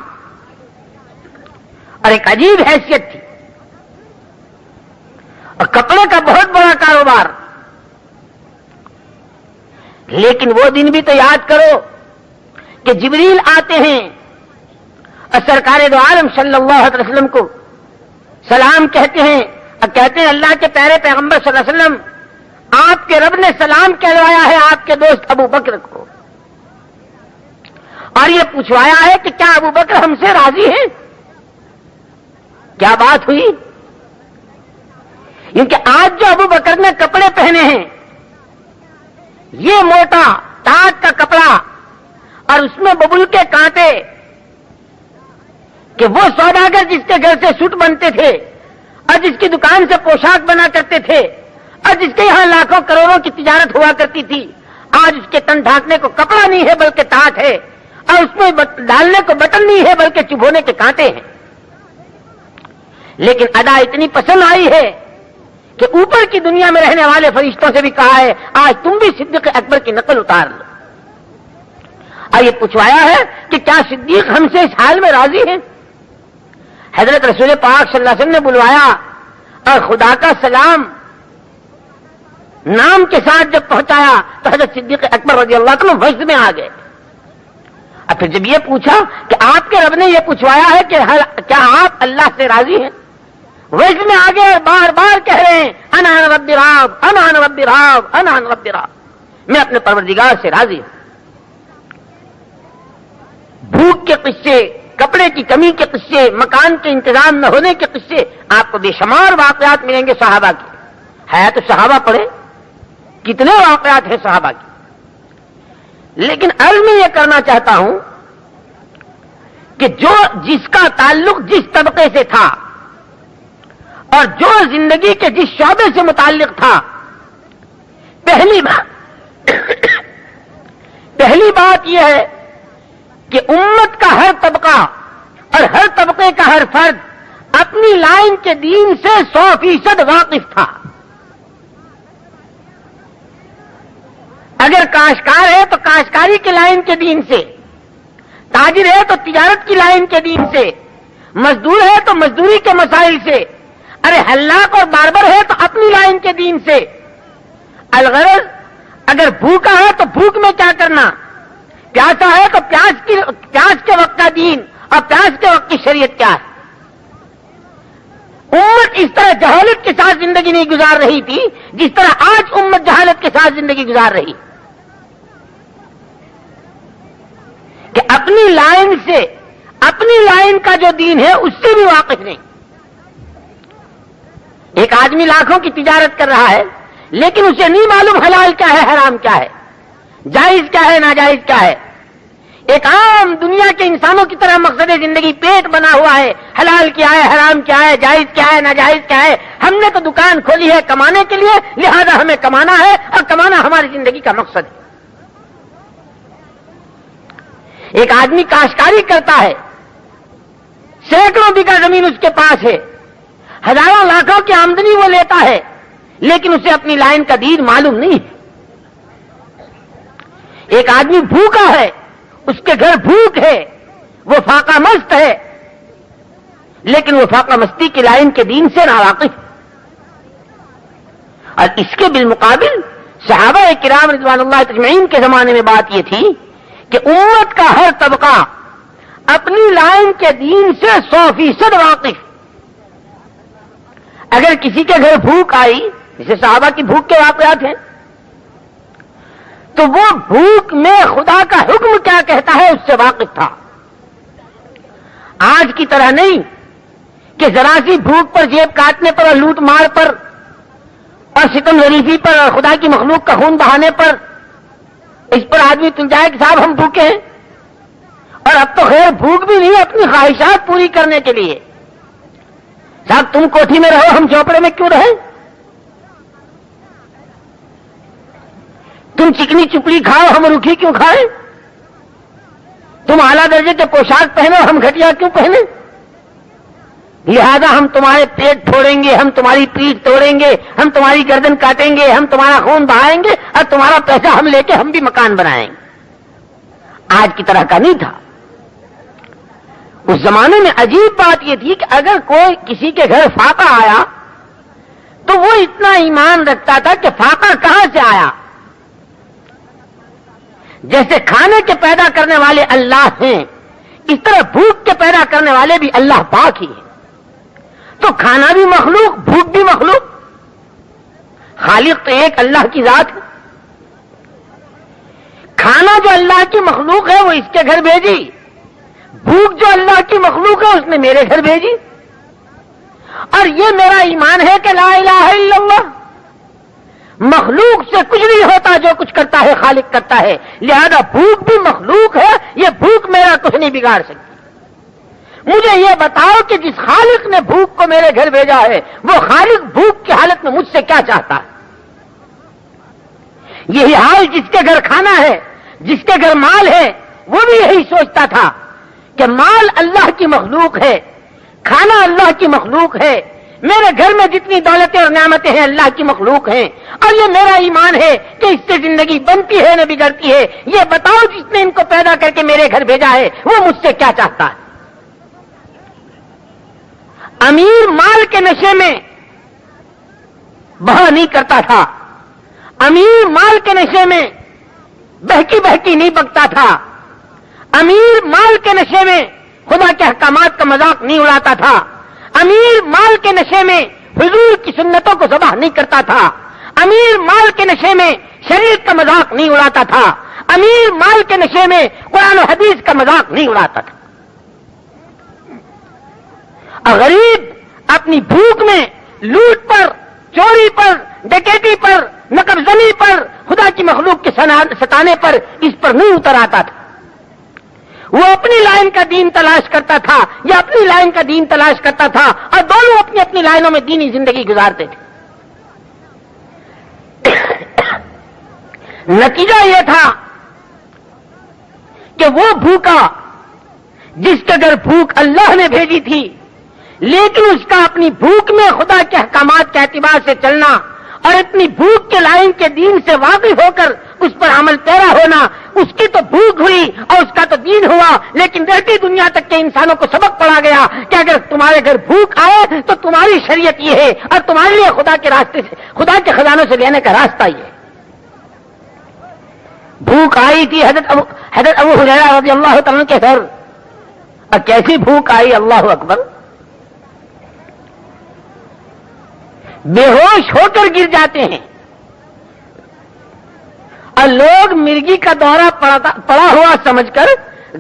اور ایک عجیب حیثیت تھی، اور کپڑے کا بہت بڑا کاروبار۔ لیکن وہ دن بھی تو یاد کرو کہ جبریل آتے ہیں اور سرکار دو عالم صلی اللہ علیہ وسلم کو سلام کہتے ہیں، اور کہتے ہیں اللہ کے پیارے پیغمبر صلی اللہ علیہ وسلم، آپ کے رب نے سلام کہلوایا ہے آپ کے دوست ابو بکر کو، اور یہ پوچھوایا ہے کہ کیا ابو بکر ہم سے راضی ہیں؟ کیا بات ہوئی؟ کیونکہ آج جو ابو بکر نے کپڑے پہنے ہیں، یہ موٹا ٹاٹ کا کپڑا اور اس میں ببول کے کانٹے، کہ وہ سوداگر جس کے گھر سے سوٹ بنتے تھے اور جس کی دکان سے پوشاک بنا کرتے تھے اور جس کے یہاں لاکھوں کروڑوں کی تجارت ہوا کرتی تھی، آج اس کے تن ڈھانکنے کو کپڑا نہیں ہے بلکہ ٹاٹ ہے، اور اس میں ڈالنے کو بٹن نہیں ہے بلکہ چبھونے کے کانٹے ہیں۔ لیکن ادا اتنی پسند آئی ہے کہ اوپر کی دنیا میں رہنے والے فرشتوں سے بھی کہا ہے آج تم بھی صدیق اکبر کی نقل اتار لو۔ اور یہ پوچھوایا ہے کہ کیا صدیق ہم سے اس حال میں راضی ہیں؟ حضرت رسول پاک صلی اللہ علیہ وسلم نے بلوایا اور خدا کا سلام نام کے ساتھ جب پہنچایا تو حضرت صدیق اکبر رضی اللہ عنہ وجد میں آ گئے۔ اور پھر جب یہ پوچھا کہ آپ کے رب نے یہ پوچھوایا ہے کہ کیا آپ اللہ سے راضی ہیں، وجد میں آ گئے، بار بار کہہ رہے ہیں انا رب راب، انا رب راب، انا رب راب، میں اپنے پروردگار سے راضی ہوں۔ بھوک کے قصے، کپڑے کی کمی کے قصے، مکان کے انتظام نہ ہونے کے قصے، آپ کو بے شمار واقعات ملیں گے صحابہ کے۔ ہے تو صحابہ پڑھے، کتنے واقعات ہیں صحابہ کے۔ لیکن عرض میں یہ کرنا چاہتا ہوں کہ جس کا تعلق جس طبقے سے تھا اور جو زندگی کے جس شعبے سے متعلق تھا، پہلی بات یہ ہے کہ امت کا ہر طبقہ اور ہر طبقے کا ہر فرد اپنی لائن کے دین سے 100% واقف تھا۔ اگر کاشتکار ہے تو کاشتکاری کی لائن کے دین سے، تاجر ہے تو تجارت کی لائن کے دین سے، مزدور ہے تو مزدوری کے مسائل سے، ارے حلاق اور باربر ہے تو اپنی لائن کے دین سے۔ الغرض اگر بھوکا ہے تو بھوک میں کیا کرنا، پیاسا ہے تو پیاس کے وقت کا دین اور پیاس کے وقت کی شریعت کیا ہے۔ امت اس طرح جہالت کے ساتھ زندگی نہیں گزار رہی تھی جس طرح آج امت جہالت کے ساتھ زندگی گزار رہی، کہ اپنی لائن سے، اپنی لائن کا جو دین ہے اس سے بھی واقف نہیں۔ ایک آدمی لاکھوں کی تجارت کر رہا ہے لیکن اسے نہیں معلوم حلال کیا ہے، حرام کیا ہے، جائز کیا ہے، ناجائز کیا ہے۔ ایک عام دنیا کے انسانوں کی طرح مقصد زندگی پیٹ بنا ہوا ہے، حلال کیا ہے، حرام کیا ہے، جائز کیا ہے، ناجائز کیا ہے. ہم نے تو دکان کھولی ہے کمانے کے لیے، لہذا ہمیں کمانا ہے اور کمانا ہماری زندگی کا مقصد ہے. ایک آدمی کاشتکاری کرتا ہے، سینکڑوں بیگھہ زمین اس کے پاس ہے، ہزاروں لاکھوں کی آمدنی وہ لیتا ہے، لیکن اسے اپنی لائن کا دین معلوم نہیں ہے. ایک آدمی بھوکا ہے، اس کے گھر بھوک ہے، وہ فاقہ مست ہے، لیکن وہ فاقہ مستی کی لائن کے دین سے ناواقف. اور اس کے بالمقابل صحابہ کرام رضوان اللہ اجمعین کے زمانے میں بات یہ تھی کہ امت کا ہر طبقہ اپنی لائن کے دین سے 100% واقف. اگر کسی کے گھر بھوک آئی، جیسے صحابہ کی بھوک کے واقعات ہیں، تو وہ بھوک میں خدا کا حکم کیا کہتا ہے اس سے واقف تھا. آج کی طرح نہیں کہ ذرا سی بھوک پر، جیب کاٹنے پر اور لوٹ مار پر اور ستم ظریفی پر اور خدا کی مخلوق کا خون بہانے پر اس پر آدمی تل جائے کہ صاحب ہم بھوکے ہیں. اور اب تو خیر بھوک بھی نہیں، اپنی خواہشات پوری کرنے کے لیے. صاحب تم کوٹھی میں رہو، ہم چوپڑے میں کیوں رہیں؟ تم چکنی چپڑی کھاؤ، ہم روکھی کیوں کھائیں؟ تم اعلیٰ درجے کے پوشاک پہنو، ہم گھٹیا کیوں پہنے؟ لہذا ہم تمہارے پیٹ پھوڑیں گے، ہم تمہاری پیٹھ توڑیں گے، ہم تمہاری گردن کاٹیں گے، ہم تمہارا خون بہائیں گے اور تمہارا پیسہ ہم لے کے ہم بھی مکان بنائیں گے. آج کی طرح کا نہیں تھا. اس زمانے میں عجیب بات یہ تھی کہ اگر کوئی کسی کے گھر فاقہ آیا تو وہ اتنا ایمان رکھتا تھا کہ فاقہ کہاں سے آیا. جیسے کھانے کے پیدا کرنے والے اللہ ہیں، اس طرح بھوک کے پیدا کرنے والے بھی اللہ پاک ہی ہیں. تو کھانا بھی مخلوق، بھوک بھی مخلوق. خالق تو ایک اللہ کی ذات ہے. کھانا جو اللہ کی مخلوق ہے وہ اس کے گھر بھیجی، بھوک جو اللہ کی مخلوق ہے اس نے میرے گھر بھیجی. اور یہ میرا ایمان ہے کہ لا الہ الا اللہ، مخلوق سے کچھ نہیں ہوتا، جو کچھ کرتا ہے خالق کرتا ہے. لہذا بھوک بھی مخلوق ہے، یہ بھوک میرا کچھ نہیں بگاڑ سکتی. مجھے یہ بتاؤ کہ جس خالق نے بھوک کو میرے گھر بھیجا ہے وہ خالق بھوک کی حالت میں مجھ سے کیا چاہتا ہے. یہی حال جس کے گھر کھانا ہے، جس کے گھر مال ہے، وہ بھی یہی سوچتا تھا کہ مال اللہ کی مخلوق ہے، کھانا اللہ کی مخلوق ہے، میرے گھر میں جتنی دولتیں اور نعمتیں ہیں اللہ کی مخلوق ہیں، اور یہ میرا ایمان ہے کہ اس سے زندگی بنتی ہے نہ بگڑتی ہے. یہ بتاؤ جس نے ان کو پیدا کر کے میرے گھر بھیجا ہے وہ مجھ سے کیا چاہتا ہے. امیر مال کے نشے میں بہا نہیں کرتا تھا، امیر مال کے نشے میں بہکی بہکی نہیں بکتا تھا، امیر مال کے نشے میں خدا کے احکامات کا مذاق نہیں اڑاتا تھا، امیر مال کے نشے میں حضور کی سنتوں کو ذبح نہیں کرتا تھا، امیر مال کے نشے میں شریعت کا مذاق نہیں اڑاتا تھا، امیر مال کے نشے میں قرآن و حدیث کا مذاق نہیں اڑاتا تھا. اور غریب اپنی بھوک میں لوٹ پر، چوری پر، ڈکیتی پر، نقب زنی پر، خدا کی مخلوق کے ستانے پر اس پر نہیں اتر آتا تھا. وہ اپنی لائن کا دین تلاش کرتا تھا یا اپنی لائن کا دین تلاش کرتا تھا، اور دونوں اپنی اپنی لائنوں میں دینی زندگی گزارتے تھے. نتیجہ یہ تھا کہ وہ بھوکا جس کے گھر بھوک اللہ نے بھیجی تھی، لیکن اس کا اپنی بھوک میں خدا کے احکامات کے اعتبار سے چلنا اور اپنی بھوک کے لائن کے دین سے واقف ہو کر اس پر عمل پیرا ہونا، اس کی تو بھوک ہوئی اور اس کا تو دین ہوا. لیکن رہتی دنیا تک کے انسانوں کو سبق پڑا گیا کہ اگر تمہارے گھر بھوک آئے تو تمہاری شریعت یہ ہے اور تمہارے لیے خدا کے راستے سے، خدا کے خزانوں سے لینے کا راستہ یہ ہے. بھوک آئی تھی حضرت ابو ہریرہ رضی اللہ تعالیٰ کے گھر، اور کیسی بھوک آئی، اللہ اکبر. بے ہوش ہو کر گر جاتے ہیں اور لوگ مرگی کا دورہ پڑا ہوا سمجھ کر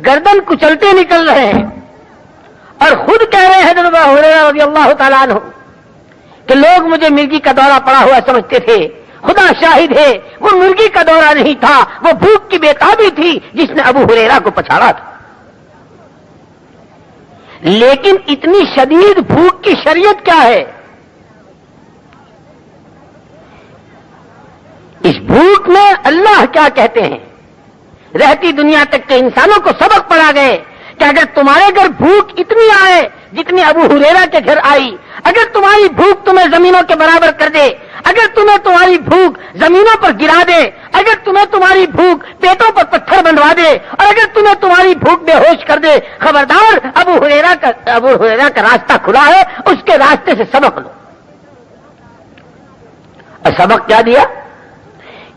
گردن کچلتے نکل رہے ہیں، اور خود کہہ رہے ہیں حضرت ابو ہریرہ رضی اللہ تعالیٰ عنہ کہ لوگ مجھے مرگی کا دورہ پڑا ہوا سمجھتے تھے خدا شاہد ہے وہ مرغی کا دورہ نہیں تھا، وہ بھوک کی بےتابی تھی جس نے ابو ہریرہ کو پچھاڑا تھا۔ لیکن اتنی شدید بھوک کی شریعت کیا ہے؟ اس بھوک میں اللہ کیا کہتے ہیں؟ رہتی دنیا تک کے انسانوں کو سبق پڑھا گئے کہ اگر تمہارے گھر بھوک اتنی آئے جتنی ابو ہریرہ کے گھر آئی، اگر تمہاری بھوک تمہیں زمینوں کے برابر کر دے، اگر تمہاری بھوک زمینوں پر گرا دے، اگر تمہاری بھوک پیٹوں پر پتھر بندھوا دے، اور اگر تمہاری بھوک بے ہوش کر دے، خبردار ابو ہریرہ کا راستہ کھلا ہے، اس کے راستے سے سبق لو۔ اور سبق کیا دیا؟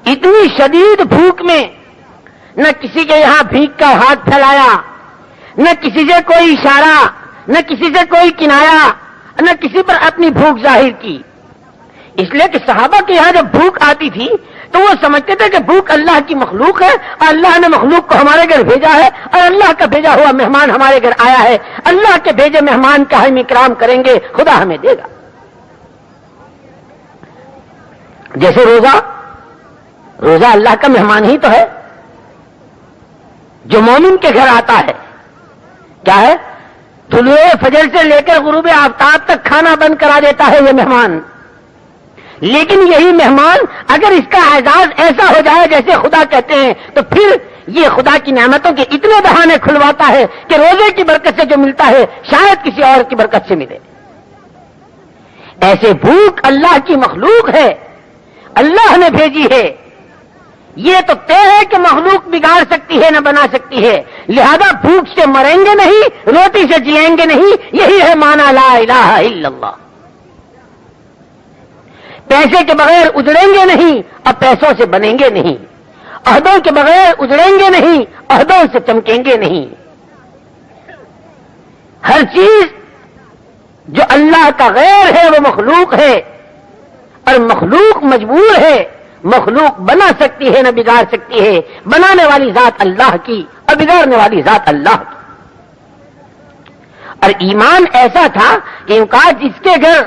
اتنی شدید بھوک میں نہ کسی کے یہاں بھیک کا ہاتھ پھیلایا، نہ کسی سے کوئی اشارہ، نہ کسی سے کوئی کنایا، نہ کسی پر اپنی بھوک ظاہر کی۔ اس لیے کہ صحابہ کے یہاں جب بھوک آتی تھی تو وہ سمجھتے تھے کہ بھوک اللہ کی مخلوق ہے، اور اللہ نے مخلوق کو ہمارے گھر بھیجا ہے، اور اللہ کا بھیجا ہوا مہمان ہمارے گھر آیا ہے، اللہ کے بھیجے مہمان کا ہم اکرام کریں گے، خدا ہمیں دے گا۔ جیسے روزہ اللہ کا مہمان ہی تو ہے، جو مومن کے گھر آتا ہے کیا ہے؟ طلوع فجر سے لے کر غروب آفتاب تک کھانا بند کرا دیتا ہے یہ مہمان۔ لیکن یہی مہمان اگر اس کا اعزاز ایسا ہو جائے جیسے خدا کہتے ہیں تو پھر یہ خدا کی نعمتوں کے اتنے بہانے کھلواتا ہے کہ روزے کی برکت سے جو ملتا ہے شاید کسی اور کی برکت سے ملے۔ ایسے بھوک اللہ کی مخلوق ہے، اللہ نے بھیجی ہے۔ یہ تو طے ہے کہ مخلوق بگاڑ سکتی ہے نہ بنا سکتی ہے، لہذا بھوک سے مریں گے نہیں، روٹی سے جیئیں گے نہیں، یہی ہے معنی لا الہ الا اللہ۔ پیسے کے بغیر اجڑیں گے نہیں، اب پیسوں سے بنیں گے نہیں، عہدوں کے بغیر اجڑیں گے نہیں، عہدوں سے چمکیں گے نہیں۔ ہر چیز جو اللہ کا غیر ہے وہ مخلوق ہے، اور مخلوق مجبور ہے، مخلوق بنا سکتی ہے نہ بگاڑ سکتی ہے، بنانے والی ذات اللہ کی اور بگاڑنے والی ذات اللہ کی۔ اور ایمان ایسا تھا کہ کاش جس کے گھر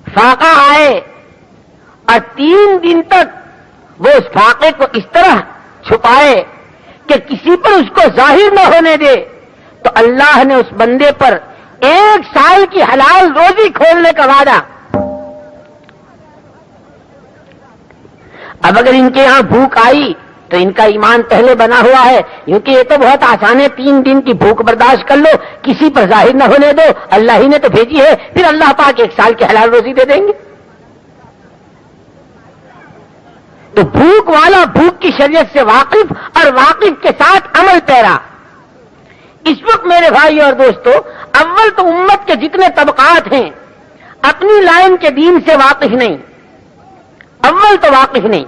فاقہ آئے اور 3 دن تک وہ اس فاقے کو اس طرح چھپائے کہ کسی پر اس کو ظاہر نہ ہونے دے، تو اللہ نے اس بندے پر 1 سال کی حلال روزی کھولنے کا وعدہ۔ اب اگر ان کے یہاں بھوک آئی تو ان کا ایمان پہلے بنا ہوا ہے، کیونکہ یہ تو بہت آسان ہے، 3 دن کی بھوک برداشت کر لو، کسی پر ظاہر نہ ہونے دو، اللہ ہی نے تو بھیجی ہے، پھر اللہ پاک 1 سال کی حلال روزی دے دیں گے۔ تو بھوک والا بھوک کی شریعت سے واقف اور واقف کے ساتھ عمل پیرا۔ اس وقت میرے بھائی اور دوستو، اول تو امت کے جتنے طبقات ہیں اپنی لائن کے دین سے واقف نہیں، اول تو واقف نہیں۔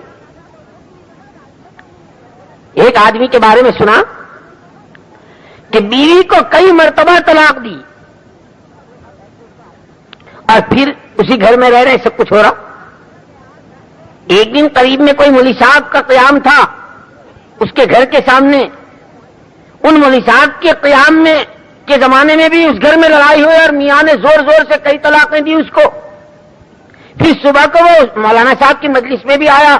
ایک آدمی کے بارے میں سنا کہ بیوی کو کئی مرتبہ طلاق دی اور پھر اسی گھر میں رہ رہے سب کچھ ہو رہا۔ ایک دن قریب میں کوئی مولوی صاحب کا قیام تھا، اس کے گھر کے سامنے، ان مولوی صاحب کے قیام میں کے زمانے میں بھی اس گھر میں لڑائی ہوئی اور میاں نے زور زور سے کئی طلاقیں دی اس کو۔ پھر صبح کو وہ مولانا صاحب کی مجلس میں بھی آیا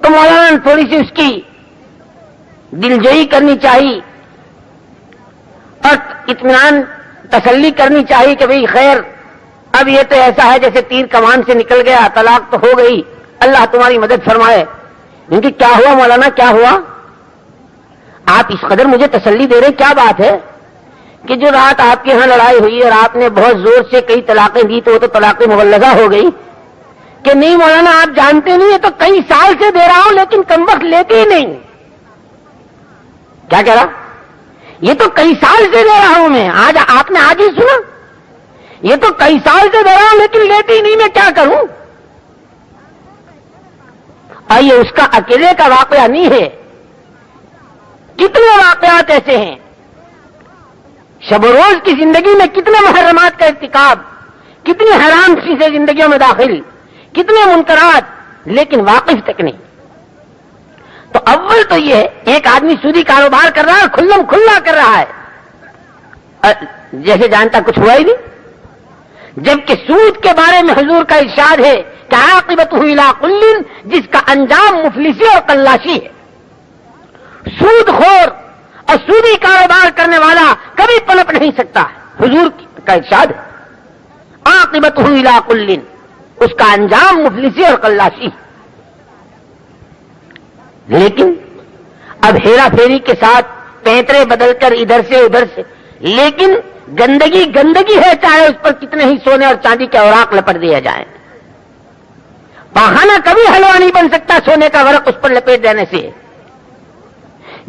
تو مولانا نے تھوڑی سی اس کی دلجوئی کرنی چاہیے اور اطمینان تسلی کرنی چاہیے کہ بھئی خیر، اب یہ تو ایسا ہے جیسے تیر کمان سے نکل گیا، طلاق تو ہو گئی، اللہ تمہاری مدد فرمائے۔ کیونکہ کیا ہوا مولانا، کیا ہوا؟ آپ اس قدر مجھے تسلی دے رہے، کیا بات ہے کہ جو رات آپ کے ہاں لڑائی ہوئی اور آپ نے بہت زور سے کئی طلاقیں دی تو وہ تو طلاق مغلظہ ہو گئی؟ کہ نہیں مولانا آپ جانتے نہیں، یہ تو کئی سال سے دے رہا ہوں لیکن کمبخت لیتے ہی نہیں۔ کیا کہہ رہا؟ یہ تو کئی سال سے دے رہا ہوں میں، آج آپ نے آج ہی سنا، یہ تو کئی سال سے دے رہا ہوں لیکن لیتے ہی نہیں، میں کیا کروں؟ آئیے، اس کا اکیلے کا واقعہ نہیں ہے، کتنے واقعات ایسے ہیں۔ شب و روز کی زندگی میں کتنے محرمات کا ارتکاب، کتنی حرام چیزیں زندگیوں میں داخل، کتنے منکرات، لیکن واقف تک نہیں۔ تو اول تو یہ ہے، ایک آدمی سودی کاروبار کر رہا ہے، کھلم کھلا کر رہا ہے، جیسے جانتا کچھ ہوا ہی نہیں، جبکہ سود کے بارے میں حضور کا ارشاد ہے کہ عاقبتہ الی کل، جس کا انجام مفلسی اور قلاشی ہے. سود خور اور سودی کاروبار کرنے والا کبھی پلٹ نہیں سکتا. حضور کا ارشاد ہے عاقبتہ الی کل، اس کا انجام مفلسی اور قلاشی. لیکن اب ہیرا پھیری کے ساتھ پینترے بدل کر ادھر سے ادھر سے، لیکن گندگی گندگی ہے، چاہے اس پر کتنے ہی سونے اور چاندی کے اوراق لپٹ دیا جائے. پاخانہ کبھی حلوہ نہیں بن سکتا سونے کا ورق اس پر لپیٹ دینے سے.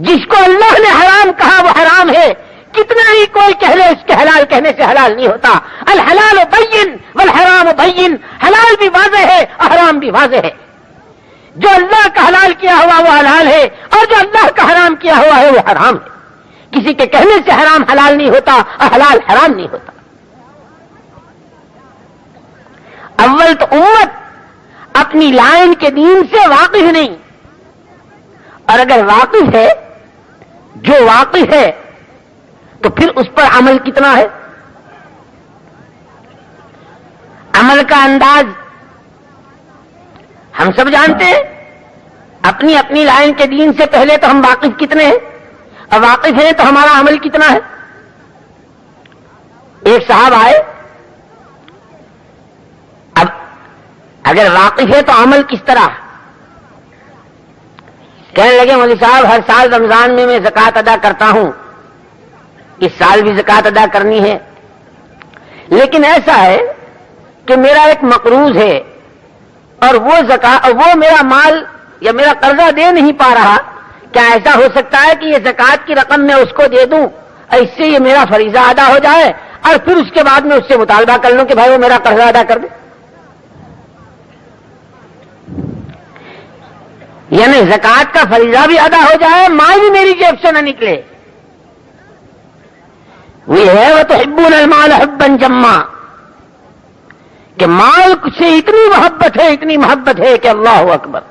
جس کو اللہ نے حرام کہا وہ حرام ہے، کتنا ہی کوئی کہہ لے اس کے حلال کہنے سے حلال نہیں ہوتا. الحلال بین والحرام بین، حلال بھی واضح ہے اور حرام بھی واضح ہے. جو اللہ کا حلال کیا ہوا وہ حلال ہے، اور جو اللہ کا حرام کیا ہوا ہے وہ حرام ہے. کسی کے کہنے سے حرام حلال نہیں ہوتا اور حلال حرام نہیں ہوتا. اول تو امت اپنی لائن کے دین سے واقف نہیں، اور اگر واقف ہے، جو واقف ہے، تو پھر اس پر عمل کتنا ہے. عمل کا انداز ہم سب جانتے ہیں. اپنی اپنی لائن کے دین سے پہلے تو ہم واقف کتنے ہیں، اور واقف ہیں تو ہمارا عمل کتنا ہے. ایک صاحب آئے، اب اگر واقف ہے تو عمل کس طرح. کہنے لگے مولوی صاحب ہر سال رمضان میں زکوٰۃ ادا کرتا ہوں، اس سال بھی زکوٰۃ ادا کرنی ہے، لیکن ایسا ہے کہ میرا ایک مقروض ہے اور وہ میرا مال یا میرا قرضہ دے نہیں پا رہا. کیا ایسا ہو سکتا ہے کہ یہ زکوٰۃ کی رقم میں اس کو دے دوں، اس سے یہ میرا فریضہ ادا ہو جائے، اور پھر اس کے بعد میں اس سے مطالبہ کر لوں کہ بھائی وہ میرا قرضہ ادا کر دے. یعنی زکوٰۃ کا فریضہ بھی ادا ہو جائے، مال بھی میری جیب سے نہ نکلے. وہ ہے وتحبون المال حبا جما، کہ مال سے اتنی محبت ہے، اتنی محبت ہے کہ اللہ اکبر.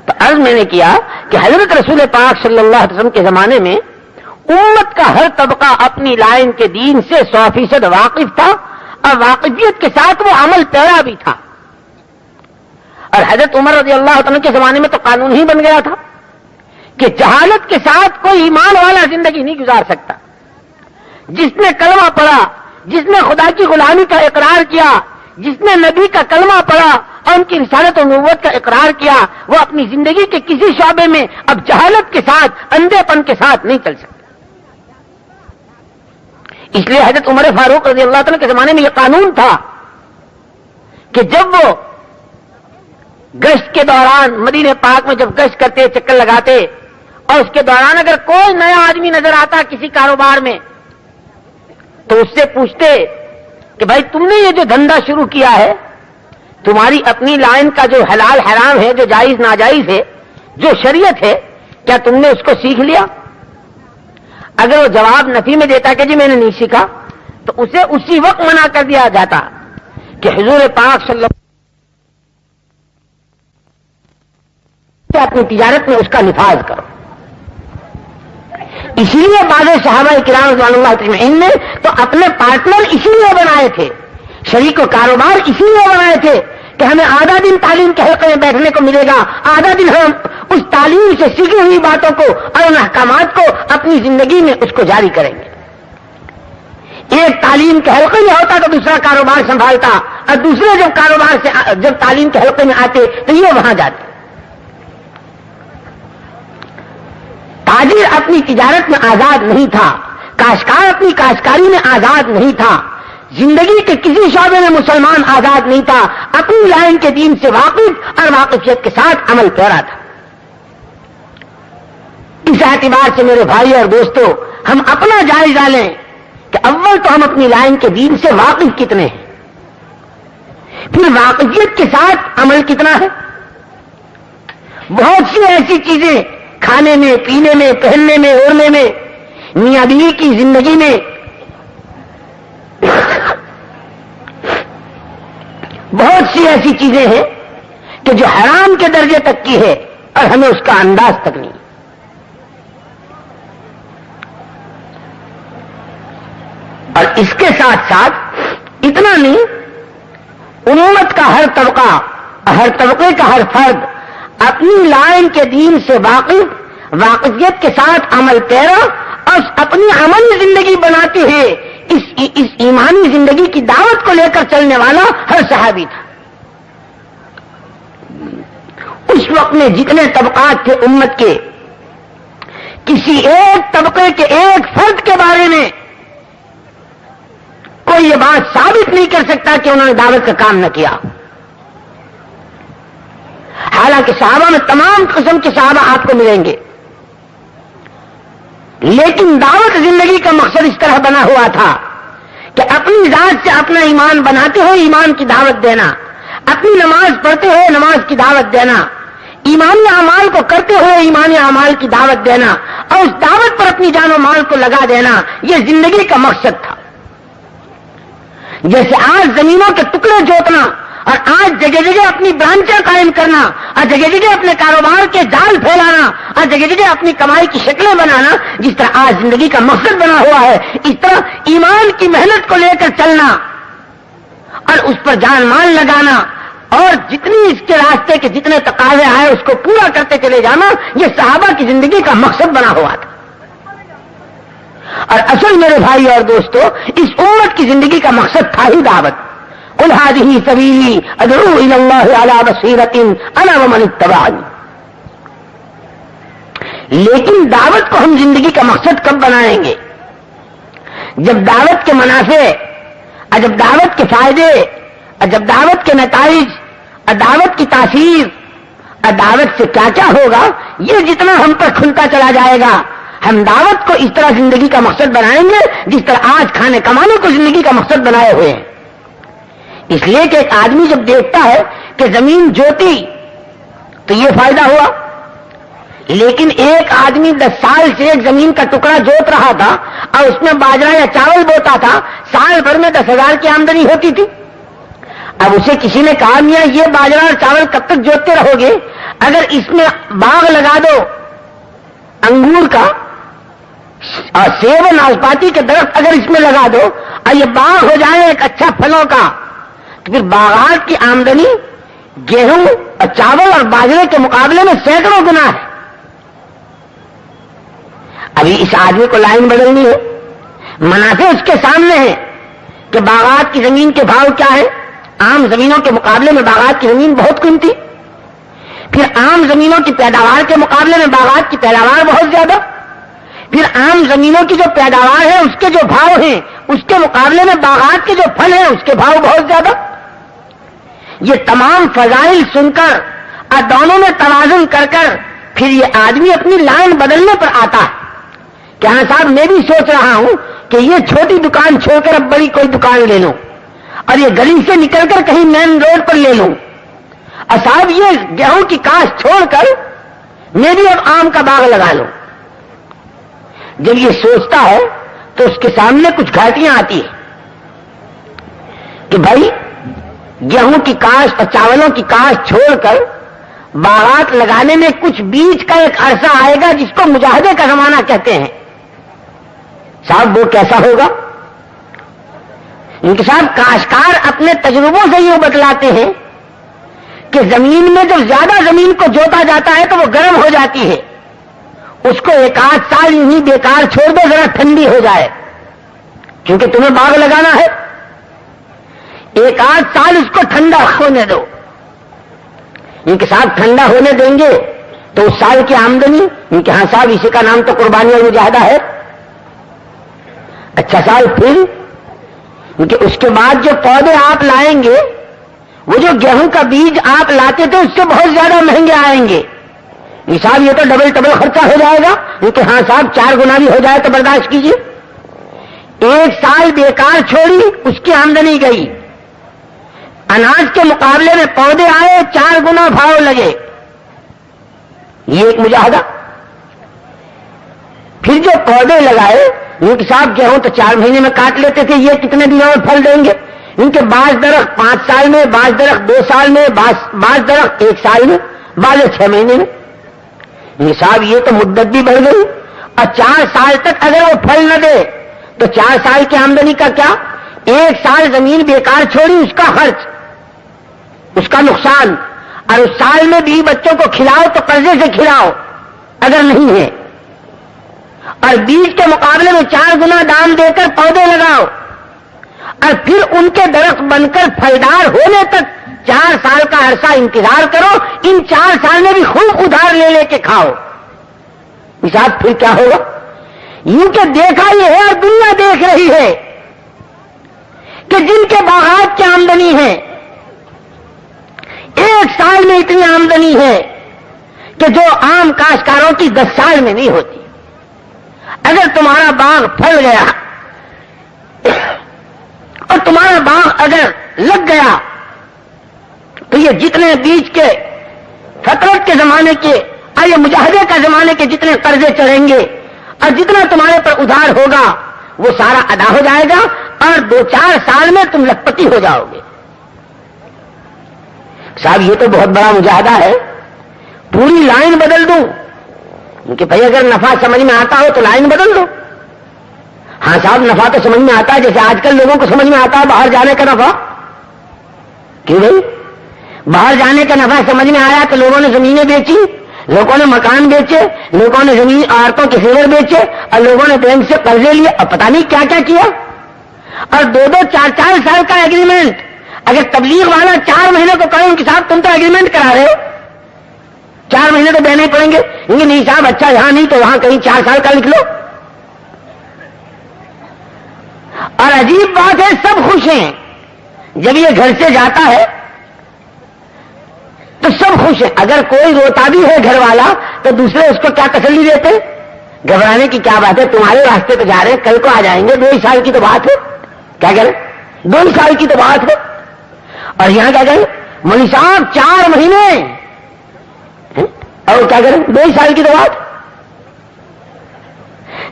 تو عرض میں نے کیا کہ حضرت رسول پاک صلی اللہ علیہ وسلم کے زمانے میں امت کا ہر طبقہ اپنی لائن کے دین سے 100% واقف تھا، اور واقفیت کے ساتھ وہ عمل پیرا بھی تھا. اور حضرت عمر رضی اللہ عنہ کے زمانے میں تو قانون ہی بن گیا تھا کہ جہالت کے ساتھ کوئی ایمان والا زندگی نہیں گزار سکتا. جس نے کلمہ پڑھا، جس نے خدا کی غلامی کا اقرار کیا، جس نے نبی کا کلمہ پڑھا اور ان کی رسالت و نبوت کا اقرار کیا، وہ اپنی زندگی کے کسی شعبے میں اب جہالت کے ساتھ، اندھے پن کے ساتھ نہیں چل سکتا. اس لیے حضرت عمر فاروق رضی اللہ عنہ کے زمانے میں یہ قانون تھا کہ جب وہ گشت کے دوران مدینہ پاک میں جب گشت کرتے، چکر لگاتے، اور اس کے دوران اگر کوئی نیا آدمی نظر آتا کسی کاروبار میں، تو اس سے پوچھتے کہ بھائی تم نے یہ جو دھندا شروع کیا ہے، تمہاری اپنی لائن کا جو حلال حرام ہے، جو جائز ناجائز ہے، جو شریعت ہے، کیا تم نے اس کو سیکھ لیا؟ اگر وہ جواب نفی میں دیتا کہ جی میں نے نہیں سیکھا، تو اسے اسی وقت منع کر دیا جاتا کہ حضور پاک صلی اللہ علیہ وسلم اپنی تجارت میں اس کا نفاذ کرو. اسی لیے بعض صحابہ کرام رضوان اللہ اجمعین نے تو اپنے پارٹنر اسی لیے بنائے تھے، شریک و کاروبار اسی لیے بنائے تھے کہ ہمیں آدھا دن تعلیم کے حلقے میں بیٹھنے کو ملے گا، آدھا دن ہم اس تعلیم سے سیکھی ہوئی باتوں کو اور ان احکامات کو اپنی زندگی میں اس کو جاری کریں گے. ایک تعلیم کے حلقے میں ہوتا تو دوسرا کاروبار سنبھالتا، اور دوسرے جب تعلیم کے حلقے میں آتے تو یہ وہاں جاتے. تاجر اپنی تجارت میں آزاد نہیں تھا، کاشتکار اپنی کاشتکاری میں آزاد نہیں تھا، زندگی کے کسی شعبے میں مسلمان آزاد نہیں تھا، اپنی لائن کے دین سے واقف اور واقفیت کے ساتھ عمل پیرا تھا. اس اعتبار سے میرے بھائی اور دوستو، ہم اپنا جائزہ لیں کہ اول تو ہم اپنی لائن کے دین سے واقف کتنے ہیں، پھر واقفیت کے ساتھ عمل کتنا ہے. بہت سی ایسی چیزیں کھانے میں، پینے میں، پہننے میں، اوڑھنے میں، میاں بیوی کی زندگی میں بہت سی ایسی چیزیں ہیں کہ جو حرام کے درجے تک کی ہے اور ہمیں اس کا انداز تک نہیں. اور اس کے ساتھ ساتھ اتنا زمانہ میں امت کا ہر طبقہ، ہر طبقے کا ہر فرد اپنی لائن کے دین سے واقفیت کے ساتھ عمل پیرا اور اپنی عملی زندگی بناتے ہوئے اس ایمانی زندگی کی دعوت کو لے کر چلنے والا ہر صحابی تھا۔ اس وقت میں جتنے طبقات تھے امت کے، کسی ایک طبقے کے ایک فرد کے بارے میں کوئی یہ بات ثابت نہیں کر سکتا کہ انہوں نے دعوت کا کام نہ کیا۔ حالانکہ صحابہ میں تمام قسم کے صحابہ آپ کو ملیں گے، لیکن دعوت زندگی کا مقصد اس طرح بنا ہوا تھا کہ اپنی ذات سے اپنا ایمان بناتے ہوئے ایمان کی دعوت دینا، اپنی نماز پڑھتے ہوئے نماز کی دعوت دینا، ایمانی اعمال کو کرتے ہوئے ایمانی اعمال کی دعوت دینا اور اس دعوت پر اپنی جان و مال کو لگا دینا، یہ زندگی کا مقصد تھا۔ جیسے آج زمینوں کے ٹکڑے جوتنا اور آج جگہ جگہ اپنی برانچیں قائم کرنا اور جگہ جگہ اپنے کاروبار کے جال پھیلانا اور جگہ جگہ اپنی کمائی کی شکلیں بنانا، جس طرح آج زندگی کا مقصد بنا ہوا ہے، اس طرح ایمان کی محنت کو لے کر چلنا اور اس پر جان مال لگانا اور جتنی اس کے راستے کے جتنے تقاضے آئے اس کو پورا کرتے چلے جانا، یہ صحابہ کی زندگی کا مقصد بنا ہوا تھا۔ اور اصل میرے بھائی اور دوستو، اس امت کی زندگی کا مقصد تھا ہی دعوت۔ قل هذه سبيلي ادعو الى الله على بصيرة انا ومن اتبعني۔ لیکن دعوت کو ہم زندگی کا مقصد کب بنائیں گے؟ جب دعوت کے منافع اور جب دعوت کے فائدے اور جب دعوت کے نتائج اور دعوت کی تاثیر اور دعوت سے کیا کیا ہوگا، یہ جتنا ہم پر کھلتا چلا جائے گا، ہم دعوت کو اس طرح زندگی کا مقصد بنائیں گے جس طرح آج کھانے کمانے کو زندگی کا مقصد بنائے ہوئے ہیں۔ اس لیے کہ ایک آدمی جب دیکھتا ہے کہ زمین جوتی تو یہ فائدہ ہوا، لیکن ایک آدمی 10 سال سے ایک زمین کا ٹکڑا جوت رہا تھا اور اس میں باجرہ یا چاول بوتا تھا، سال بھر میں 10,000 کی آمدنی ہوتی تھی۔ اب اسے کسی نے کہا میاں یہ باجرہ اور چاول کب تک جوتتے رہو گے؟ اگر اس میں باغ لگا دو انگور کا اور سیب و ناشپاتی کے درخت اگر اس میں لگا دو اور یہ باغ ہو جائے ایک اچھا پھلوں کا، تو پھر باغات کی آمدنی گیہوں اور چاول اور باجرے کے مقابلے میں سینکڑوں گنا ہے۔ ابھی اس آدمی کو لائن بدلنی ہے، منافع اس کے سامنے ہے کہ باغات کی زمین کے بھاؤ کیا ہے، عام زمینوں کے مقابلے میں باغات کی زمین بہت قیمتی، پھر عام زمینوں کی پیداوار کے مقابلے میں باغات کی پیداوار بہت زیادہ، پھر عام زمینوں کی جو پیداوار ہے اس کے جو بھاؤ ہیں اس کے مقابلے میں باغات کے جو پھل ہیں اس کے بھاؤ بہت زیادہ۔ یہ تمام فضائل سن کر اور دونوں میں توازن کر پھر یہ آدمی اپنی لائن بدلنے پر آتا ہے کہ ہاں صاحب میں بھی سوچ رہا ہوں کہ یہ چھوٹی دکان چھوڑ کر اب بڑی کوئی دکان لے لوں اور یہ گلی سے نکل کر کہیں مین روڈ پر لے لوں، اور صاحب یہ گیہوں کی کاشت چھوڑ کر میں بھی اب آم کا باغ لگا لوں۔ جب یہ سوچتا ہے تو اس کے سامنے کچھ گھاٹیاں آتی ہیں کہ بھائی گیہوں کی کاشت اور چاولوں کی کاشت چھوڑ کر باغات لگانے میں کچھ بیچ کا ایک عرصہ آئے گا جس کو مجاہدے کا زمانہ کہتے ہیں۔ صاحب وہ کیسا ہوگا؟ ان کے صاحب کاشتکار اپنے تجربوں سے یہ بتلاتے ہیں کہ زمین میں جب زیادہ زمین کو جوتا جاتا ہے تو وہ گرم ہو جاتی ہے، اس کو 1-8 سال یوں ہی بیکار چھوڑ دو، ذرا ٹھنڈی ہو جائے، کیونکہ تمہیں باغ لگانا ہے، 1-8 سال اس کو ٹھنڈا ہونے دو۔ ان کے ساتھ ٹھنڈا ہونے دیں گے تو اس سال کی آمدنی، ان کے ہاں صاحب اسی کا نام تو قربانی اور مجاہدہ ہے، اچھا سال پھر کیونکہ اس کے بعد جو پودے آپ لائیں گے، وہ جو گیہوں کا بیج آپ لاتے تھے اس سے بہت زیادہ مہنگے آئیں گے، صاحب یہ تو ڈبل خرچہ ہو جائے گا، کیونکہ ہاں صاحب 4 گنا بھی ہو جائے تو برداشت کیجیے۔ 1 سال بیکار چھوڑی، اس کی آمدنی گئی، اناج کے مقابلے میں پودے آئے، 4 گنا بھاؤ لگے، یہ ایک مجاہدہ۔ پھر جو پودے لگائے، ان کے صاحب گیہوں تو 4 مہینے میں کاٹ لیتے تھے، یہ کتنے دنوں میں پھل دیں گے؟ ان کے بعض درخت 5 سال میں، بعض درخت 2 سال میں، بعض درخت 1 سال میں، بعض 6 مہینے میں۔ صاحب یہ تو مدت بھی بڑھ گئی، اور 4 سال تک اگر وہ پھل نہ دے تو 4 سال کی آمدنی کا کیا؟ 1 سال زمین بیکار چھوڑی، اس کا خرچ، اس کا نقصان، اور اس سال میں بھی بچوں کو کھلاؤ تو قرضے سے کھلاؤ اگر نہیں ہے، اور بیج کے مقابلے میں 4 گنا دام دے کر پودے لگاؤ، اور پھر ان کے درخت بن کر پھلدار ہونے تک 4 سال کا عرصہ انتظار کرو، ان 4 سال میں بھی خوب ادھار لے لے کے کھاؤ، حساب پھر کیا ہوگا؟ یوں کہ دیکھا یہ ہے اور دنیا دیکھ رہی ہے کہ جن کے باغات کی آمدنی ہے 1 سال میں اتنی آمدنی ہے کہ جو عام کاشتکاروں کی 10 سال میں نہیں ہوتی۔ اگر تمہارا باغ پھل گیا اور تمہارا باغ اگر لگ گیا تو یہ جتنے بیچ کے فطرت کے زمانے کے اور یہ مجاہدے کا زمانے کے جتنے قرضے چڑھیں گے اور جتنا تمہارے پر ادھار ہوگا وہ سارا ادا ہو جائے گا، اور 2-4 سال میں تم لکھپتی ہو جاؤ گے۔ صاحب یہ تو بہت بڑا مجاہدہ ہے، پوری لائن بدل دوں کہ بھائی اگر نفع سمجھ میں آتا ہو تو لائن بدل دو۔ ہاں صاحب نفع تو سمجھ میں آتا ہے، جیسے آج کل لوگوں کو سمجھ میں آتا ہے باہر جانے کا نفع۔ کیوں بھائی؟ باہر جانے کا نفع سمجھ میں آیا تو لوگوں نے زمینیں بیچی، لوگوں نے مکان بیچے، لوگوں نے زمین عورتوں کے زیور بیچے، اور لوگوں نے بینک سے قرضے لیے، اور پتہ نہیں کیا کیا کیا، اور 2-2 4-4 سال کا ایگریمنٹ۔ اگر تبلیغ والا 4 مہینے کو کہے ان کے ساتھ تم تو ایگریمنٹ کرا رہے ہو، 4 مہینے تو دینے پڑیں گے، نہیں صاحب اچھا یہاں نہیں تو وہاں کہیں 4 سال کا لکھ لو۔ اور عجیب بات ہے سب خوش ہیں، جب یہ گھر سے جاتا ہے تو سب خوش ہیں، اگر کوئی روتا بھی ہے گھر والا تو دوسرے اس کو کیا تسلی دیتے؟ گھبرانے کی کیا بات ہے، تمہارے راستے پہ جا رہے ہیں، کل کو آ جائیں گے، 2 سال کی تو بات ہے، کیا کہہ رہے 2 سال کی تو بات ہے۔ اور یہاں کیا کہیں مولوی صاحب 4 مہینے، اور کیا کریں 2 سال کی تو بات۔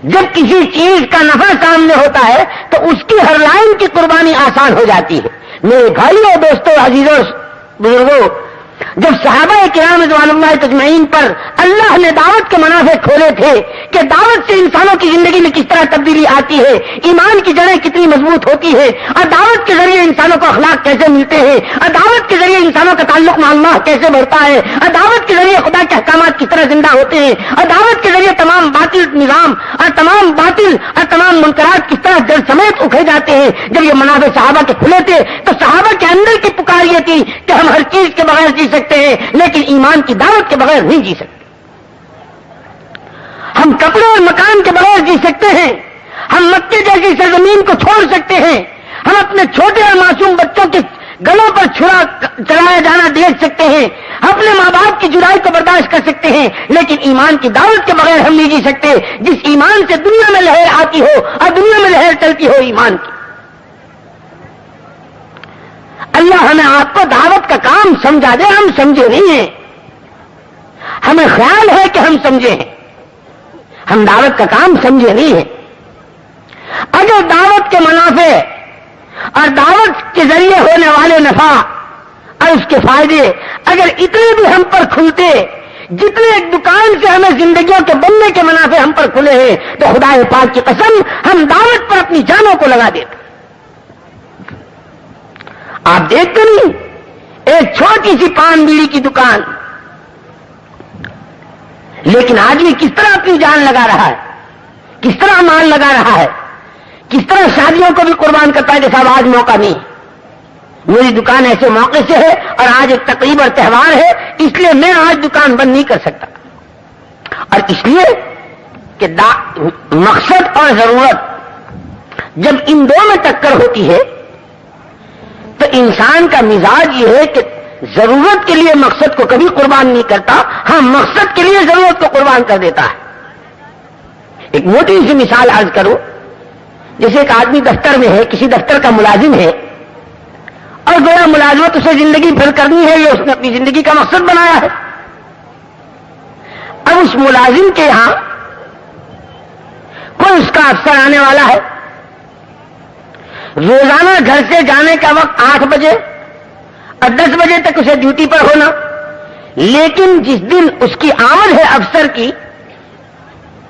جب کسی چیز کا نفع سامنے ہوتا ہے تو اس کی ہر لائن کی قربانی آسان ہو جاتی ہے۔ میرے بھائیوں دوستوں عزیزوں بزرگوں، جب صحابہ کرام رضوان اللہ تجمعین پر اللہ نے دعوت کے منافع کھولے تھے کہ دعوت سے انسانوں کی زندگی میں کس طرح تبدیلی آتی ہے، ایمان کی جڑیں کتنی مضبوط ہوتی ہے، اور دعوت کے ذریعے انسانوں کو اخلاق کیسے ملتے ہیں، اور دعوت کے ذریعے انسانوں کا تعلق مع اللہ کیسے بڑھتا ہے، اور دعوت کے ذریعے خدا کے احکامات کس طرح زندہ ہوتے ہیں، اور دعوت کے ذریعے تمام باطل نظام اور تمام باطل اور تمام منکرات کس طرح جڑ سمیت اکھڑ جاتے ہیں۔ جب یہ منافع صحابہ کے کھلے تھے تو صحابہ کے اندر کی پکار یہ تھی کہ ہم ہر چیز کے بغیر جی سکتے ہیں لیکن ایمان کی دعوت کے بغیر نہیں جی سکتے، ہم کپڑے اور مکان کے بغیر جی سکتے ہیں، ہم مکے جیسی سرزمین کو چھوڑ سکتے ہیں، ہم اپنے چھوٹے اور معصوم بچوں کے گلوں پر چھڑا چڑھایا جانا دیکھ سکتے ہیں، اپنے ماں باپ کی جدائی کو برداشت کر سکتے ہیں، لیکن ایمان کی دعوت کے بغیر ہم نہیں جی سکتے۔ جس ایمان سے دنیا میں لہر آتی ہو اور دنیا میں لہر چلتی ہو ایمان کی۔ اللہ ہمیں آپ کو دعوت کا کام سمجھا دے، ہم سمجھے نہیں ہیں، ہمیں خیال ہے کہ ہم سمجھے ہیں، ہم دعوت کا کام سمجھے نہیں ہیں۔ اگر دعوت کے منافع اور دعوت کے ذریعے ہونے والے نفع اور اس کے فائدے اگر اتنے بھی ہم پر کھلتے جتنے ایک دکان سے ہمیں زندگیوں کے بننے کے منافع ہم پر کھلے ہیں، تو خدا پاک کی قسم ہم دعوت پر اپنی جانوں کو لگا دیتے۔ آپ دیکھتے نہیں ایک چھوٹی سی پان بیڑی کی دکان، لیکن آدمی کس طرح اپنی جان لگا رہا ہے، کس طرح مال لگا رہا ہے، کس طرح شادیوں کو بھی قربان کرتا ہے کہ صاحب آج موقع نہیں، میری دکان ایسے موقع سے ہے اور آج ایک تقریب اور تہوار ہے اس لیے میں آج دکان بند نہیں کر سکتا۔ اور اس لیے کہ مقصد اور ضرورت جب ان دو میں ٹکر ہوتی ہے تو انسان کا مزاج یہ ہے کہ ضرورت کے لیے مقصد کو کبھی قربان نہیں کرتا، ہاں مقصد کے لیے ضرورت کو قربان کر دیتا ہے۔ ایک موٹی سی مثال عرض کروں، جیسے ایک آدمی دفتر میں ہے، کسی دفتر کا ملازم ہے، اور گویا ملازمت اسے زندگی بھر کرنی ہے، یہ اس نے اپنی زندگی کا مقصد بنایا ہے۔ اب اس ملازم کے یہاں کوئی اس کا افسر آنے والا ہے، روزانہ گھر سے جانے کا وقت 8 بجے اور 10 بجے تک اسے ڈیوٹی پر ہونا، لیکن جس دن اس کی آمد ہے افسر کی،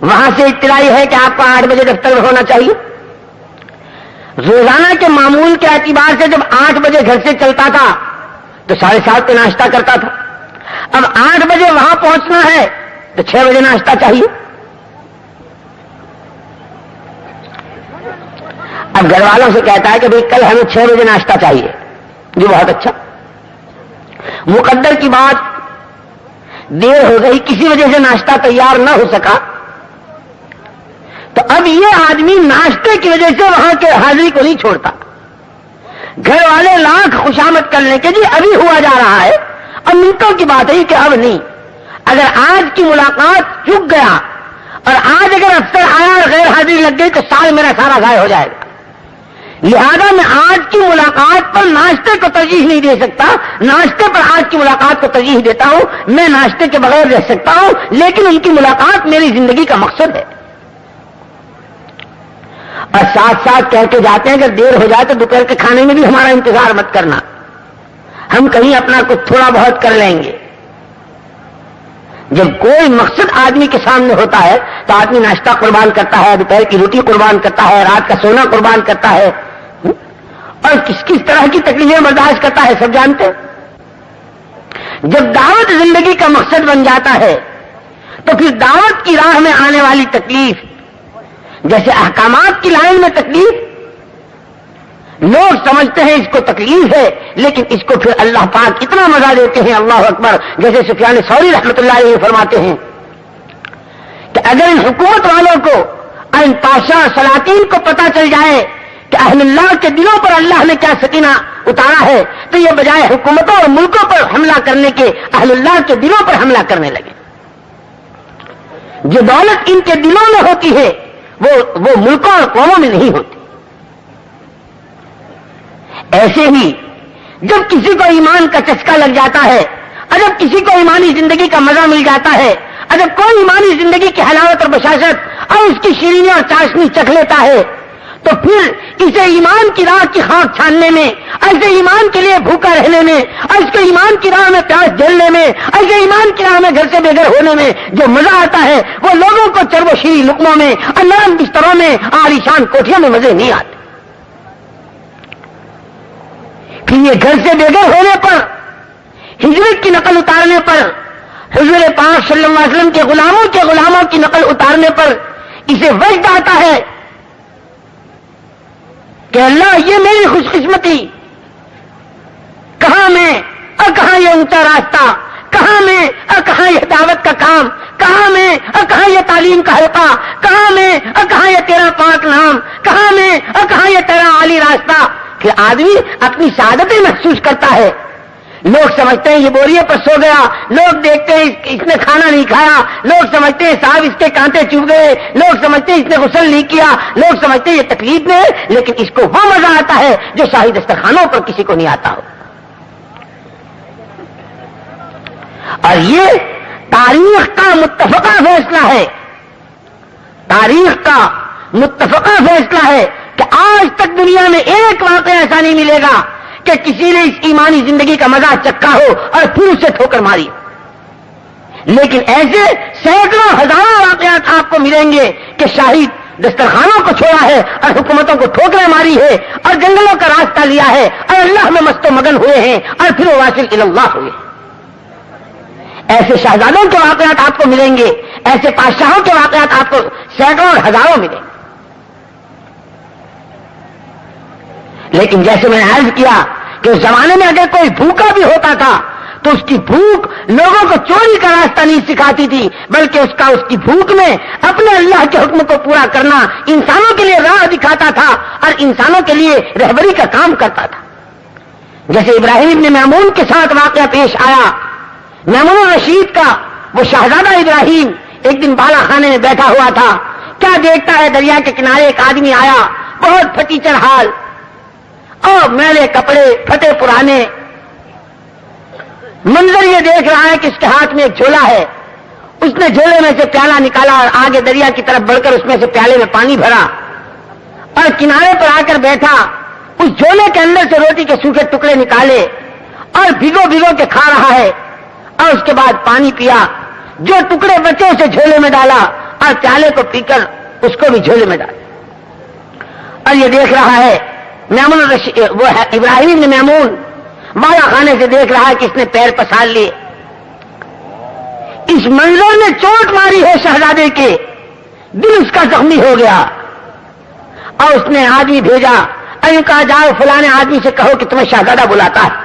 وہاں سے اطلاع ہے کہ آپ کو 8 بجے دفتر میں ہونا چاہیے۔ روزانہ کے معمول کے اعتبار سے جب 8 بجے گھر سے چلتا تھا تو 7:30 پہ ناشتہ کرتا تھا. اب 8 بجے وہاں پہنچنا ہے تو 6 بجے ناشتہ چاہیے. اب گھر والوں سے کہتا ہے کہ بھئی کل ہمیں 6 بجے ناشتہ چاہیے. جی بہت اچھا. مقدر کی بات دیر ہو گئی, کسی وجہ سے ناشتہ تیار نہ ہو سکا, تو اب یہ آدمی ناشتے کی وجہ سے وہاں کے حاضری کو نہیں چھوڑتا. گھر والے لاکھ خوشامد کر لیں کہ جی ابھی ہوا جا رہا ہے, اب منٹوں کی بات ہے کہ اب نہیں. اگر آج کی ملاقات چک گیا اور آج اگر افسر آیا اور غیر حاضری لگ گئی تو سال میرا سارا ضائع ہو جائے گا. لہذا میں آج کی ملاقات پر ناشتے کو ترجیح نہیں دے سکتا, ناشتے پر آج کی ملاقات کو ترجیح دیتا ہوں. میں ناشتے کے بغیر رہ سکتا ہوں, لیکن ان کی ملاقات میری زندگی کا مقصد ہے. اور ساتھ ساتھ کہہ کے جاتے ہیں اگر دیر ہو جائے تو دوپہر کے کھانے میں بھی ہمارا انتظار مت کرنا, ہم کہیں اپنا کچھ تھوڑا بہت کر لیں گے. جب کوئی مقصد آدمی کے سامنے ہوتا ہے تو آدمی ناشتہ قربان کرتا ہے, دوپہر کی روٹی قربان کرتا ہے, رات کا سونا قربان کرتا ہے, اور کس کس طرح کی تکلیفیں برداشت کرتا ہے سب جانتے ہیں. جب دعوت زندگی کا مقصد بن جاتا ہے تو پھر دعوت کی راہ میں آنے والی تکلیف, جیسے احکامات کی لائن میں تکلیف, لوگ سمجھتے ہیں اس کو تکلیف ہے, لیکن اس کو پھر اللہ پاک اتنا مزہ دیتے ہیں, اللہ اکبر. جیسے سفیان ثوری رحمۃ اللہ علیہ فرماتے ہیں کہ اگر ان حکومت والوں کو, ان پاشا سلاطین کو پتہ چل جائے کہ اہل اللہ کے دلوں پر اللہ نے کیا سکینہ اتارا ہے, تو یہ بجائے حکومتوں اور ملکوں پر حملہ کرنے کے اہل اللہ کے دلوں پر حملہ کرنے لگے. جو دولت ان کے دلوں میں ہوتی ہے وہ ملکوں اور قوموں میں نہیں ہوتی. ایسے ہی جب کسی کو ایمان کا چسکا لگ جاتا ہے, اور جب کسی کو ایمانی زندگی کا مزہ مل جاتا ہے, اور جب کوئی ایمانی زندگی کی حلاوت اور بشاشت اور اس کی شیرینی اور چاشنی چکھ لیتا ہے, تو پھر اسے ایمان کی راہ کی خاک چھاننے میں, ایسے ایمان کے لیے بھوکا رہنے میں, اور اس کو ایمان کی راہ میں پیاس جلنے میں, ایسے ایمان کی راہ میں گھر سے بے گھر ہونے میں جو مزہ آتا ہے وہ لوگوں کو چرب و شیریں لقموں میں اور نرم بستروں میں عالیشان کوٹھیوں میں مزے نہیں آتے. پھر یہ گھر سے بے گھر ہونے پر, ہجرت کی نقل اتارنے پر, حضور پاک صلی اللہ علیہ وسلم کے غلاموں کی نقل اتارنے پر اسے وجد آتا ہے کہ اللہ یہ میری خوش قسمتی, کہاں میں اور کہاں یہ اونچا راستہ, کہاں میں اور کہاں یہ دعوت کا کام, کہاں میں اور کہاں یہ تعلیم کا حلقہ, کہاں میں اور کہاں یہ تیرا پاک نام, کہاں میں اور کہاں یہ تیرا عالی راستہ. کہ آدمی اپنی سعادتیں محسوس کرتا ہے. لوگ سمجھتے ہیں یہ بوریے پر سو گیا, لوگ دیکھتے ہیں اس نے کھانا نہیں کھایا, لوگ سمجھتے ہیں صاحب اس کے کانٹے چبھ گئے, لوگ سمجھتے ہیں اس نے غسل نہیں کیا, لوگ سمجھتے ہیں یہ تکلیف میں ہے, لیکن اس کو وہ مزہ آتا ہے جو شاہی دسترخوانوں پر کسی کو نہیں آتا ہو. اور یہ تاریخ کا متفقہ فیصلہ ہے, تاریخ کا متفقہ فیصلہ ہے کہ آج تک دنیا میں ایک واقعہ ایسا نہیں ملے گا کہ کسی نے اس ایمانی زندگی کا مزہ چکھا ہو اور پھر اسے ٹھوکر ماری. لیکن ایسے سینکڑوں ہزاروں واقعات آپ کو ملیں گے کہ شاہی دسترخوانوں کو چھوڑا ہے اور حکومتوں کو ٹھوکریں ماری ہے اور جنگلوں کا راستہ لیا ہے اور اللہ میں مست و مگن ہوئے ہیں اور پھر وہ واصل الی اللہ ہوئے. ایسے شہزادوں کے واقعات آپ کو ملیں گے, ایسے بادشاہوں کے واقعات آپ کو سینکڑوں اور ہزاروں ملیں گے. لیکن جیسے میں نے عرض کیا کہ اس زمانے میں اگر کوئی بھوکا بھی ہوتا تھا تو اس کی بھوک لوگوں کو چوری کا راستہ نہیں سکھاتی تھی, بلکہ اس کی بھوک میں اپنے اللہ کے حکم کو پورا کرنا انسانوں کے لیے راہ دکھاتا تھا اور انسانوں کے لیے رہبری کا کام کرتا تھا. جیسے ابراہیم نے میمون کے ساتھ واقعہ پیش آیا. میمون الرشید کا وہ شہزادہ ابراہیم ایک دن بالا خانے میں بیٹھا ہوا تھا, کیا دیکھتا ہے دریا کے کنارے ایک آدمی آیا, بہت پھٹیچر حال اور میلے کپڑے, پھٹے پرانے. منظر یہ دیکھ رہا ہے کہ اس کے ہاتھ میں ایک جھولا ہے. اس نے جھولے میں سے پیالہ نکالا اور آگے دریا کی طرف بڑھ کر اس میں سے پیالے میں پانی بھرا اور کنارے پر آ کر بیٹھا. اس جھولے کے اندر سے روٹی کے سوکھے ٹکڑے نکالے اور بھگو بھگو کے کھا رہا ہے, اور اس کے بعد پانی پیا. جو ٹکڑے بچے اسے جھولے میں ڈالا اور پیالے کو پی کر اس کو بھی جھولے میں ڈالا. اور یہ دیکھ رہا ہے وہ ہے ابراہیم نے میمون بالا خانے سے دیکھ رہا ہے کہ اس نے پیر پسار لیے. اس منظر نے چوٹ ماری ہے شہزادے کے, دل اس کا زخمی ہو گیا, اور اس نے آدمی بھیجا, ایوں کہا جاؤ فلانے آدمی سے کہو کہ تمہیں شہزادہ بلاتا ہے.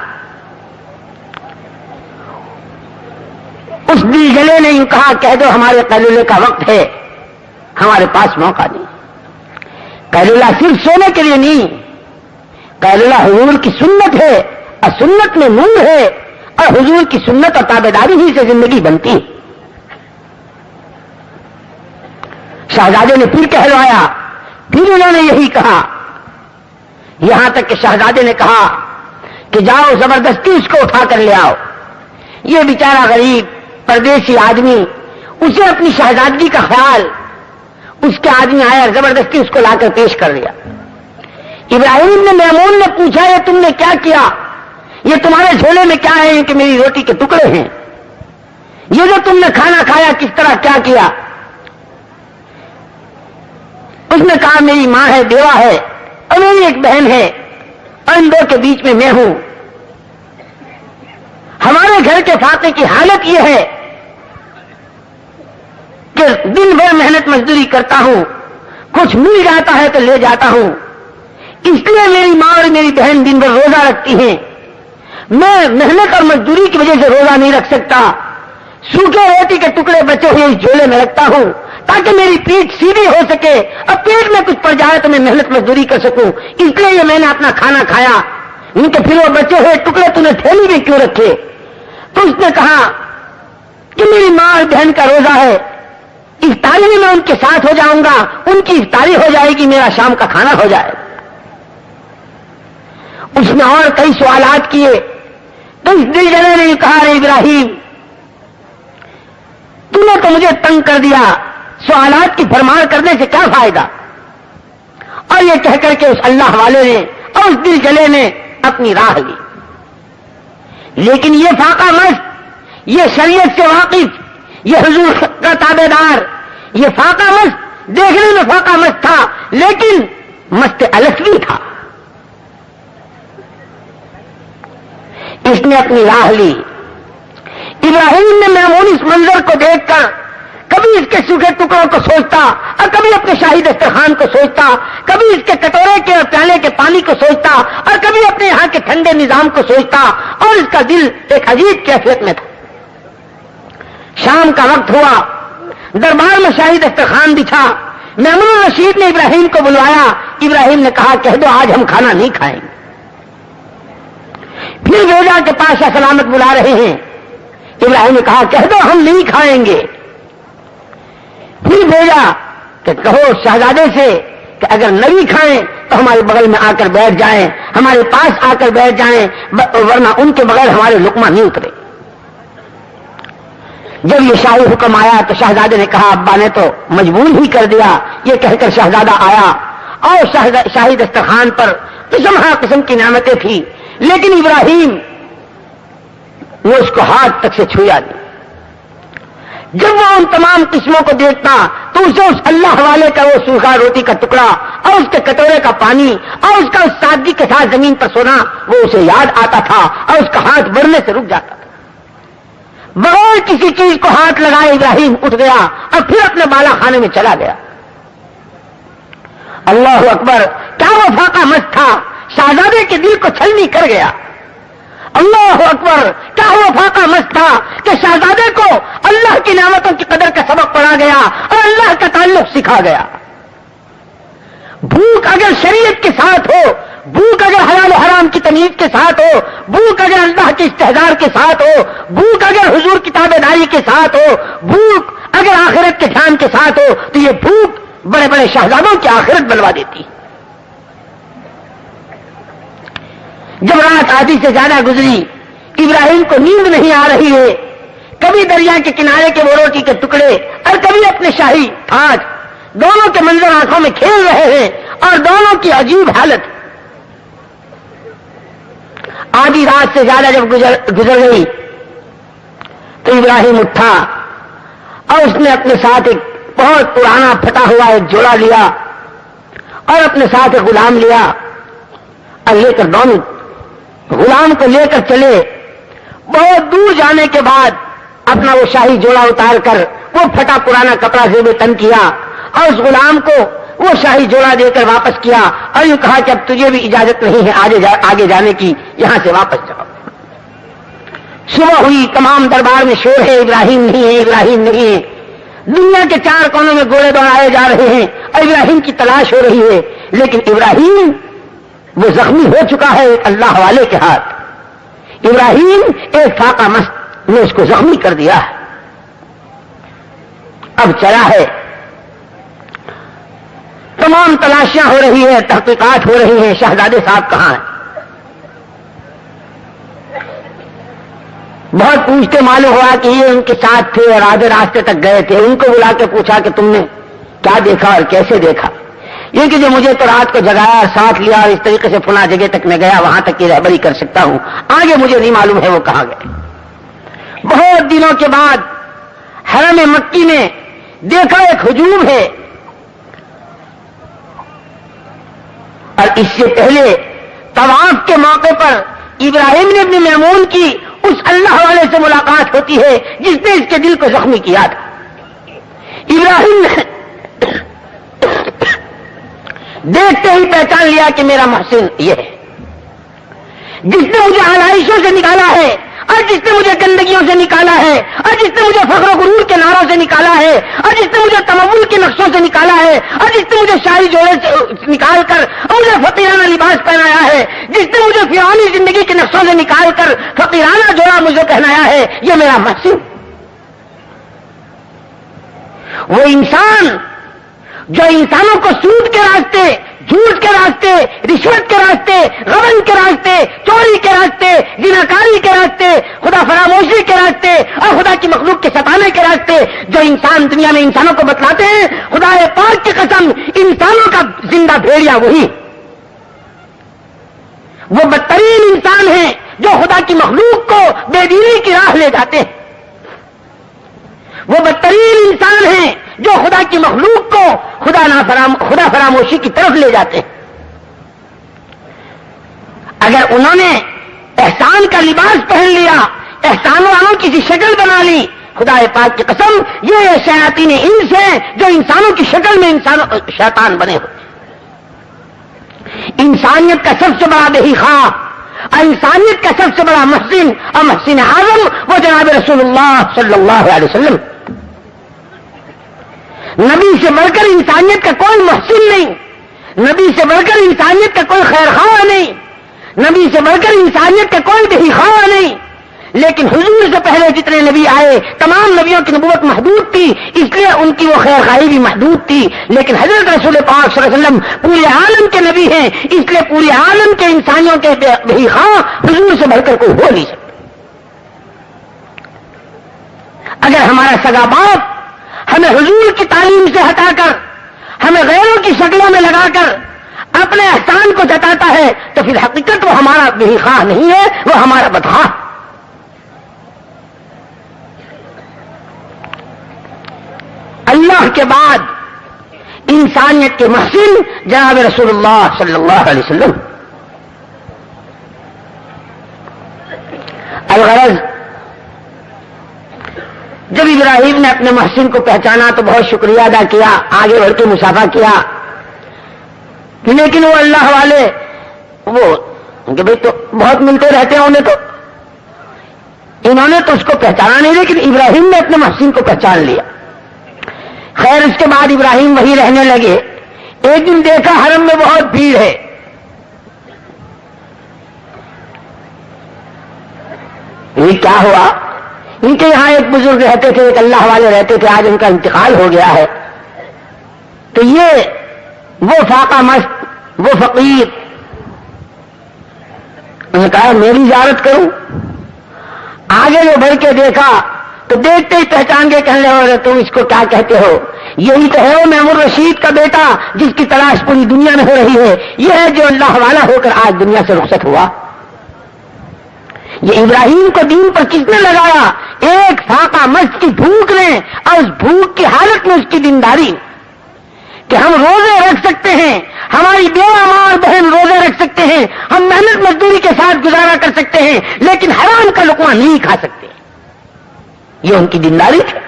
اس دل جلے نے یوں کہا کہہ دو ہمارے قیلولے کا وقت ہے, ہمارے پاس موقع نہیں. قیلولہ صرف سونے کے لیے نہیں, قیلولہ حضور کی سنت ہے, اور سنت میں نور ہے, اور حضور کی سنت اور تابعداری ہی سے زندگی بنتی ہے. شہزادے نے پھر کہلوایا, پھر انہوں نے یہی کہا, یہاں تک کہ شہزادے نے کہا کہ جاؤ زبردستی اس کو اٹھا کر لے آؤ. یہ بیچارہ غریب پردیسی آدمی, اسے اپنی شہزادگی کا خیال, اس کے آدمی آیا اور زبردستی اس کو لا کر پیش کر دیا. ابراہیم نے میمون نے پوچھا یہ تم نے کیا کیا, یہ تمہارے جھولے میں کیا ہے؟ کہ میری روٹی کے ٹکڑے ہیں. یہ جو تم نے کھانا کھایا کس طرح کیا کیا؟ اس نے کہا میری ماں ہے, بیوہ ہے, اور میری ایک بہن ہے, اور ان دو کے بیچ میں میں ہوں. ہمارے گھر کے فاقے کی حالت یہ ہے کہ دن بھر محنت مزدوری کرتا ہوں, کچھ مل جاتا ہے تو لے جاتا ہوں. اس لیے میری ماں اور میری بہن دن بھر روزہ رکھتی ہیں. میں محنت اور مزدوری کی وجہ سے روزہ نہیں رکھ سکتا. سوکھے روٹی کے ٹکڑے بچے ہوئے اس جھولے میں رکھتا ہوں تاکہ میری پیٹ سیدھی ہو سکے, اور پیٹ میں کچھ پڑ جائے تو میں محنت مزدوری کر سکوں. اس لیے یہ میں نے اپنا کھانا کھایا. ان کے پھر وہ بچے ہوئے ٹکڑے تو نے تھیلی میں کیوں رکھے؟ تو اس نے کہا کہ میری ماں اور بہن کا روزہ ہے, افطاری میں ان کے ساتھ ہو جاؤں گا, ان کی افطاری ہو جائے گی, میرا شام کا کھانا ہو جائے. اس نے اور کئی سوالات کیے تو اس دل جلے نے کہا رے ابراہیم تو نے تو مجھے تنگ کر دیا, سوالات کی بھرمار کرنے سے کیا فائدہ؟ اور یہ کہہ کر کے اس اللہ والے نے اور اس دل جلے نے اپنی راہ لی. لیکن یہ فاقہ مست, یہ شریعت سے واقف, یہ حضور کا تابع دار, یہ فاقہ مست دیکھنے میں فاقہ مست تھا لیکن مست الفوی تھا. اس نے اپنی راہ لی. ابراہیم نے میمون اس منظر کو دیکھ کر کبھی اس کے سوکھے ٹکڑوں کو سوچتا, اور کبھی اپنے شاہی دسترخوان کو سوچتا, کبھی اس کے کٹورے کے اور پیالے کے پانی کو سوچتا, اور کبھی اپنے یہاں کے ٹھنڈے نظام کو سوچتا, اور اس کا دل ایک عجیب کیفیت میں تھا. شام کا وقت ہوا, دربار میں شاہی دسترخوان بچھا. میمون الرشید نے ابراہیم کو بلوایا. ابراہیم نے کہا کہہ دو آج ہم کھانا نہیں کھائیں گے. پھر بھیجا کہ پاشا سلامت بلا رہے ہیں. ابراہیم نے کہا کہہ دو ہم نہیں کھائیں گے. پھر بھیجا کہ کہو شہزادے سے کہ اگر نہیں کھائیں تو ہمارے بغل میں آ کر بیٹھ جائیں, ہمارے پاس آ کر بیٹھ جائیں, ورنہ ان کے بغیر ہمارے لقمہ نہیں اترے. جب یہ شاہی حکم آیا تو شہزادے نے کہا ابا نے تو مجبور ہی کر دیا. یہ کہہ کر شہزادہ آیا اور شاہی دسترخوان پر قسم ہر قسم کی نعمتیں تھیں, لیکن ابراہیم وہ اس کو ہاتھ تک سے چھویا نہیں. جب وہ ان تمام قسموں کو دیکھتا تو اسے اس اللہ والے کا وہ سوکھا روٹی کا ٹکڑا اور اس کے کٹورے کا پانی اور اس کا اس سادگی کے ساتھ زمین پر سونا وہ اسے یاد آتا تھا, اور اس کا ہاتھ بڑھنے سے رک جاتا تھا. بغیر کسی چیز کو ہاتھ لگائے ابراہیم اٹھ گیا اور پھر اپنے بالا خانے میں چلا گیا. اللہ اکبر, کیا وہ فاقہ مست تھا, شہزادے کے دل کو چھلنی کر گیا. اللہ اکبر, کیا وہ فاقہ مست تھا کہ شہزادے کو اللہ کی نعمتوں کی قدر کا سبق پڑھا گیا اور اللہ کا تعلق سکھا گیا. بھوک اگر شریعت کے ساتھ ہو, بھوک اگر حلال و حرام کی تمیز کے ساتھ ہو, بھوک اگر اللہ کے استحضار کے ساتھ ہو, بھوک اگر حضور کی تابعداری کے ساتھ ہو, بھوک اگر آخرت کے دھیان کے ساتھ ہو, تو یہ بھوک بڑے بڑے شہزادوں کی آخرت بنوا دیتی. جب رات آدھی سے زیادہ گزری, ابراہیم کو نیند نہیں آ رہی ہے. کبھی دریا کے کنارے کے وہ روٹی کے ٹکڑے اور کبھی اپنے شاہی تاج, دونوں کے منظر آنکھوں میں کھیل رہے ہیں اور دونوں کی عجیب حالت. آدھی رات سے زیادہ جب گزر گئی تو ابراہیم اٹھا اور اس نے اپنے ساتھ ایک بہت پرانا پھٹا ہوا ایک جوڑا لیا اور اپنے ساتھ ایک غلام لیا اور لے کر دونوں غلام کو لے کر چلے. بہت دور جانے کے بعد اپنا وہ شاہی جوڑا اتار کر وہ پھٹا پرانا کپڑا زیب تن کیا اور اس غلام کو وہ شاہی جوڑا دے کر واپس کیا اور یوں کہا کہ اب تجھے بھی اجازت نہیں ہے آگے جانے کی، یہاں سے واپس جاؤ. صبح ہوئی، تمام دربار میں شور ہے، ابراہیم نہیں ہے، ابراہیم نہیں ہے. دنیا کے 4 کونوں میں گھوڑے دوڑائے جا رہے ہیں اور ابراہیم کی تلاش ہو رہی ہے، لیکن ابراہیم وہ زخمی ہو چکا ہے ایک اللہ والے کے ہاتھ. ابراہیم ایک فاقہ مست نے اس کو زخمی کر دیا ہے. اب چلا ہے، تمام تلاشیاں ہو رہی ہیں، تحقیقات ہو رہی ہیں، شہزادے صاحب کہاں ہیں؟ بہت پوچھتے معلوم ہوا کہ یہ ان کے ساتھ تھے اور آدھے راستے تک گئے تھے. ان کو بلا کے پوچھا کہ تم نے کیا دیکھا اور کیسے دیکھا؟ یہ کہ جو مجھے تو رات کو جگایا اور ساتھ لیا اور اس طریقے سے فلاں جگہ تک میں گیا، وہاں تک کی رہبری کر سکتا ہوں، آگے مجھے نہیں معلوم ہے وہ کہاں گئے. بہت دنوں کے بعد حرم مکی میں دیکھا ایک ہجوم ہے، اور اس سے پہلے طواف کے موقع پر ابراہیم نے اپنی میمون کی اس اللہ والے سے ملاقات ہوتی ہے جس نے اس کے دل کو زخمی کیا تھا. ابراہیم نے دیکھتے ہی پہچان لیا کہ میرا محسن یہ ہے، جس نے مجھے آلائشوں سے نکالا ہے اور جس نے مجھے گندگیوں سے نکالا ہے اور جس نے مجھے فخر و غرور کے نعروں سے نکالا ہے اور جس نے مجھے تمول کے نقشوں سے نکالا ہے اور جس نے مجھے شاہی جوڑے سے نکال کر مجھے فقیرانہ لباس پہنایا ہے، جس نے مجھے فرعونی زندگی کے نقشوں سے نکال کر فقیرانہ جوڑا مجھے پہنایا ہے، یہ میرا محسن. وہ انسان جو انسانوں کو سود کے راستے، جھوٹ کے راستے، رشوت کے راستے، غبن کے راستے، چوری کے راستے، زناکاری کے راستے، خدا فراموشی کے راستے اور خدا کی مخلوق کے ستانے کے راستے جو انسان دنیا میں انسانوں کو بتلاتے ہیں، خدا پاک کی قسم انسانوں کا زندہ بھیڑیا وہی. وہ بدترین انسان ہیں جو خدا کی مخلوق کو بے دینی کی راہ لے جاتے ہیں. وہ بدترین انسان ہیں جو خدا کی مخلوق کو خدا فراموشی کی طرف لے جاتے ہیں. اگر انہوں نے احسان کا لباس پہن لیا، احسان والوں کی شکل بنا لی، خدا پاک کی قسم یہ شیاطین انس ہیں جو انسانوں کی شکل میں شیطان بنے ہوتے. انسانیت کا سب سے بڑا بہی خواہ اور انسانیت کا سب سے بڑا محسن اور محسن اعظم وہ جناب رسول اللہ صلی اللہ علیہ وسلم. نبی سے بڑھ کر انسانیت کا کوئی محسن نہیں، نبی سے بڑھ کر انسانیت کا کوئی خیر خواہ نہیں، نبی سے بڑھ کر انسانیت کا کوئی بہی خواہ نہیں. لیکن حضور سے پہلے جتنے نبی آئے تمام نبیوں کی نبوت محدود تھی، اس لیے ان کی وہ خیر خواہی بھی محدود تھی. لیکن حضرت رسول پاک صلی اللہ علیہ وسلم پورے عالم کے نبی ہیں، اس لیے پورے عالم کے انسانیوں کے بہی خواہ حضور سے بڑھ کر کوئی ہو نہیں سکتا. اگر ہمارا سگا باپ ہمیں حضور کی تعلیم سے ہٹا کر ہمیں غیروں کی شکلوں میں لگا کر اپنے احسان کو جتاتا ہے تو پھر حقیقت وہ ہمارا بہی خواہ نہیں ہے، وہ ہمارا بدخواہ. اللہ کے بعد انسانیت کے محسن جناب رسول اللہ صلی اللہ علیہ وسلم. الغرض جب ابراہیم نے اپنے محسن کو پہچانا تو بہت شکریہ ادا کیا، آگے بڑھ کے مصافحہ کیا. لیکن وہ اللہ والے وہ کہ بھائی تو بہت ملتے رہتے ہیں انہوں نے تو اس کو پہچانا نہیں، لیکن ابراہیم نے اپنے محسن کو پہچان لیا. خیر اس کے بعد ابراہیم وہی رہنے لگے. ایک دن دیکھا حرم میں بہت بھیڑ ہے. یہ کیا ہوا؟ ان کے یہاں ایک بزرگ رہتے تھے، ایک اللہ والے رہتے تھے، آج ان کا انتقال ہو گیا ہے. تو یہ وہ فاقہ مست، وہ فقیر، انہوں نے کہا میری زیارت کروں. آگے جو بڑھ کے دیکھا تو دیکھتے ہی پہچان کے کہنے لگے تم اس کو کیا کہتے ہو؟ یہی تو ہے وہ محمود رشید کا بیٹا جس کی تلاش پوری دنیا میں ہو رہی ہے. یہ ہے جو اللہ والا ہو کر آج دنیا سے رخصت ہوا. یہ ابراہیم کو دین پر کس نے لگایا؟ ایک فاقہ مست کی بھوک نے، اور اس بھوک کی حالت میں اس کی دینداری. کہ ہم روزے رکھ سکتے ہیں، ہماری بیوہ ماں اور بہن روزے رکھ سکتے ہیں، ہم محنت مزدوری کے ساتھ گزارا کر سکتے ہیں، لیکن حرام کا لقمہ نہیں کھا سکتے. یہ ان کی دینداری تھی.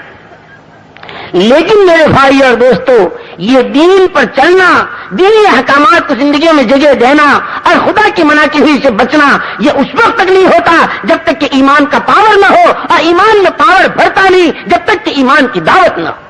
لیکن میرے بھائی اور دوستو، یہ دین پر چلنا، دینی احکامات کو زندگیوں میں جگہ دینا اور خدا کی منع کی ہوئی سے بچنا، یہ اس وقت تک نہیں ہوتا جب تک کہ ایمان کا پاور نہ ہو، اور ایمان میں پاور بڑھتا نہیں جب تک کہ ایمان کی دعوت نہ ہو.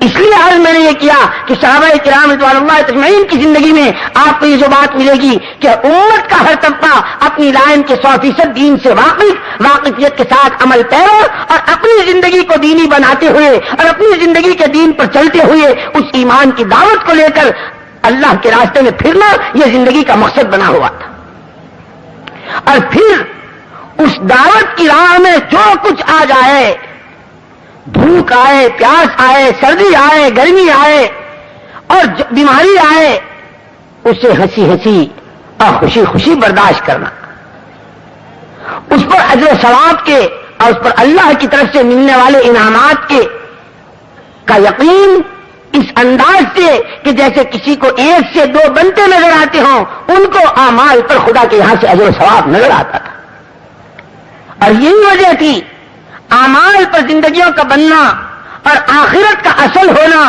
اس لیے آج میں نے یہ کیا کہ صحابہ کرام رضوان اللہ اجمعین کی زندگی میں آپ کو یہ جو بات ملے گی کہ امت کا ہر طبقہ اپنی لائن کے 100% دین سے واقفیت کے ساتھ عمل پیرا، اور اپنی زندگی کو دینی بناتے ہوئے اور اپنی زندگی کے دین پر چلتے ہوئے اس ایمان کی دعوت کو لے کر اللہ کے راستے میں پھرنا، یہ زندگی کا مقصد بنا ہوا تھا. اور پھر اس دعوت کی راہ میں جو کچھ آ جائے، بھوک آئے، پیاس آئے، سردی آئے، گرمی آئے اور بیماری آئے، اسے ہنسی ہنسی اور خوشی خوشی برداشت کرنا، اس پر اجر و ثواب کے اور اس پر اللہ کی طرف سے ملنے والے انعامات کے کا یقین اس انداز سے کہ جیسے کسی کو 1 سے 2 بنتے نظر آتے ہوں، ان کو اعمال پر خدا کے یہاں سے اجر و ثواب نظر آتا تھا. اور یہی وجہ تھی اعمال پر زندگیوں کا بننا اور آخرت کا اصل ہونا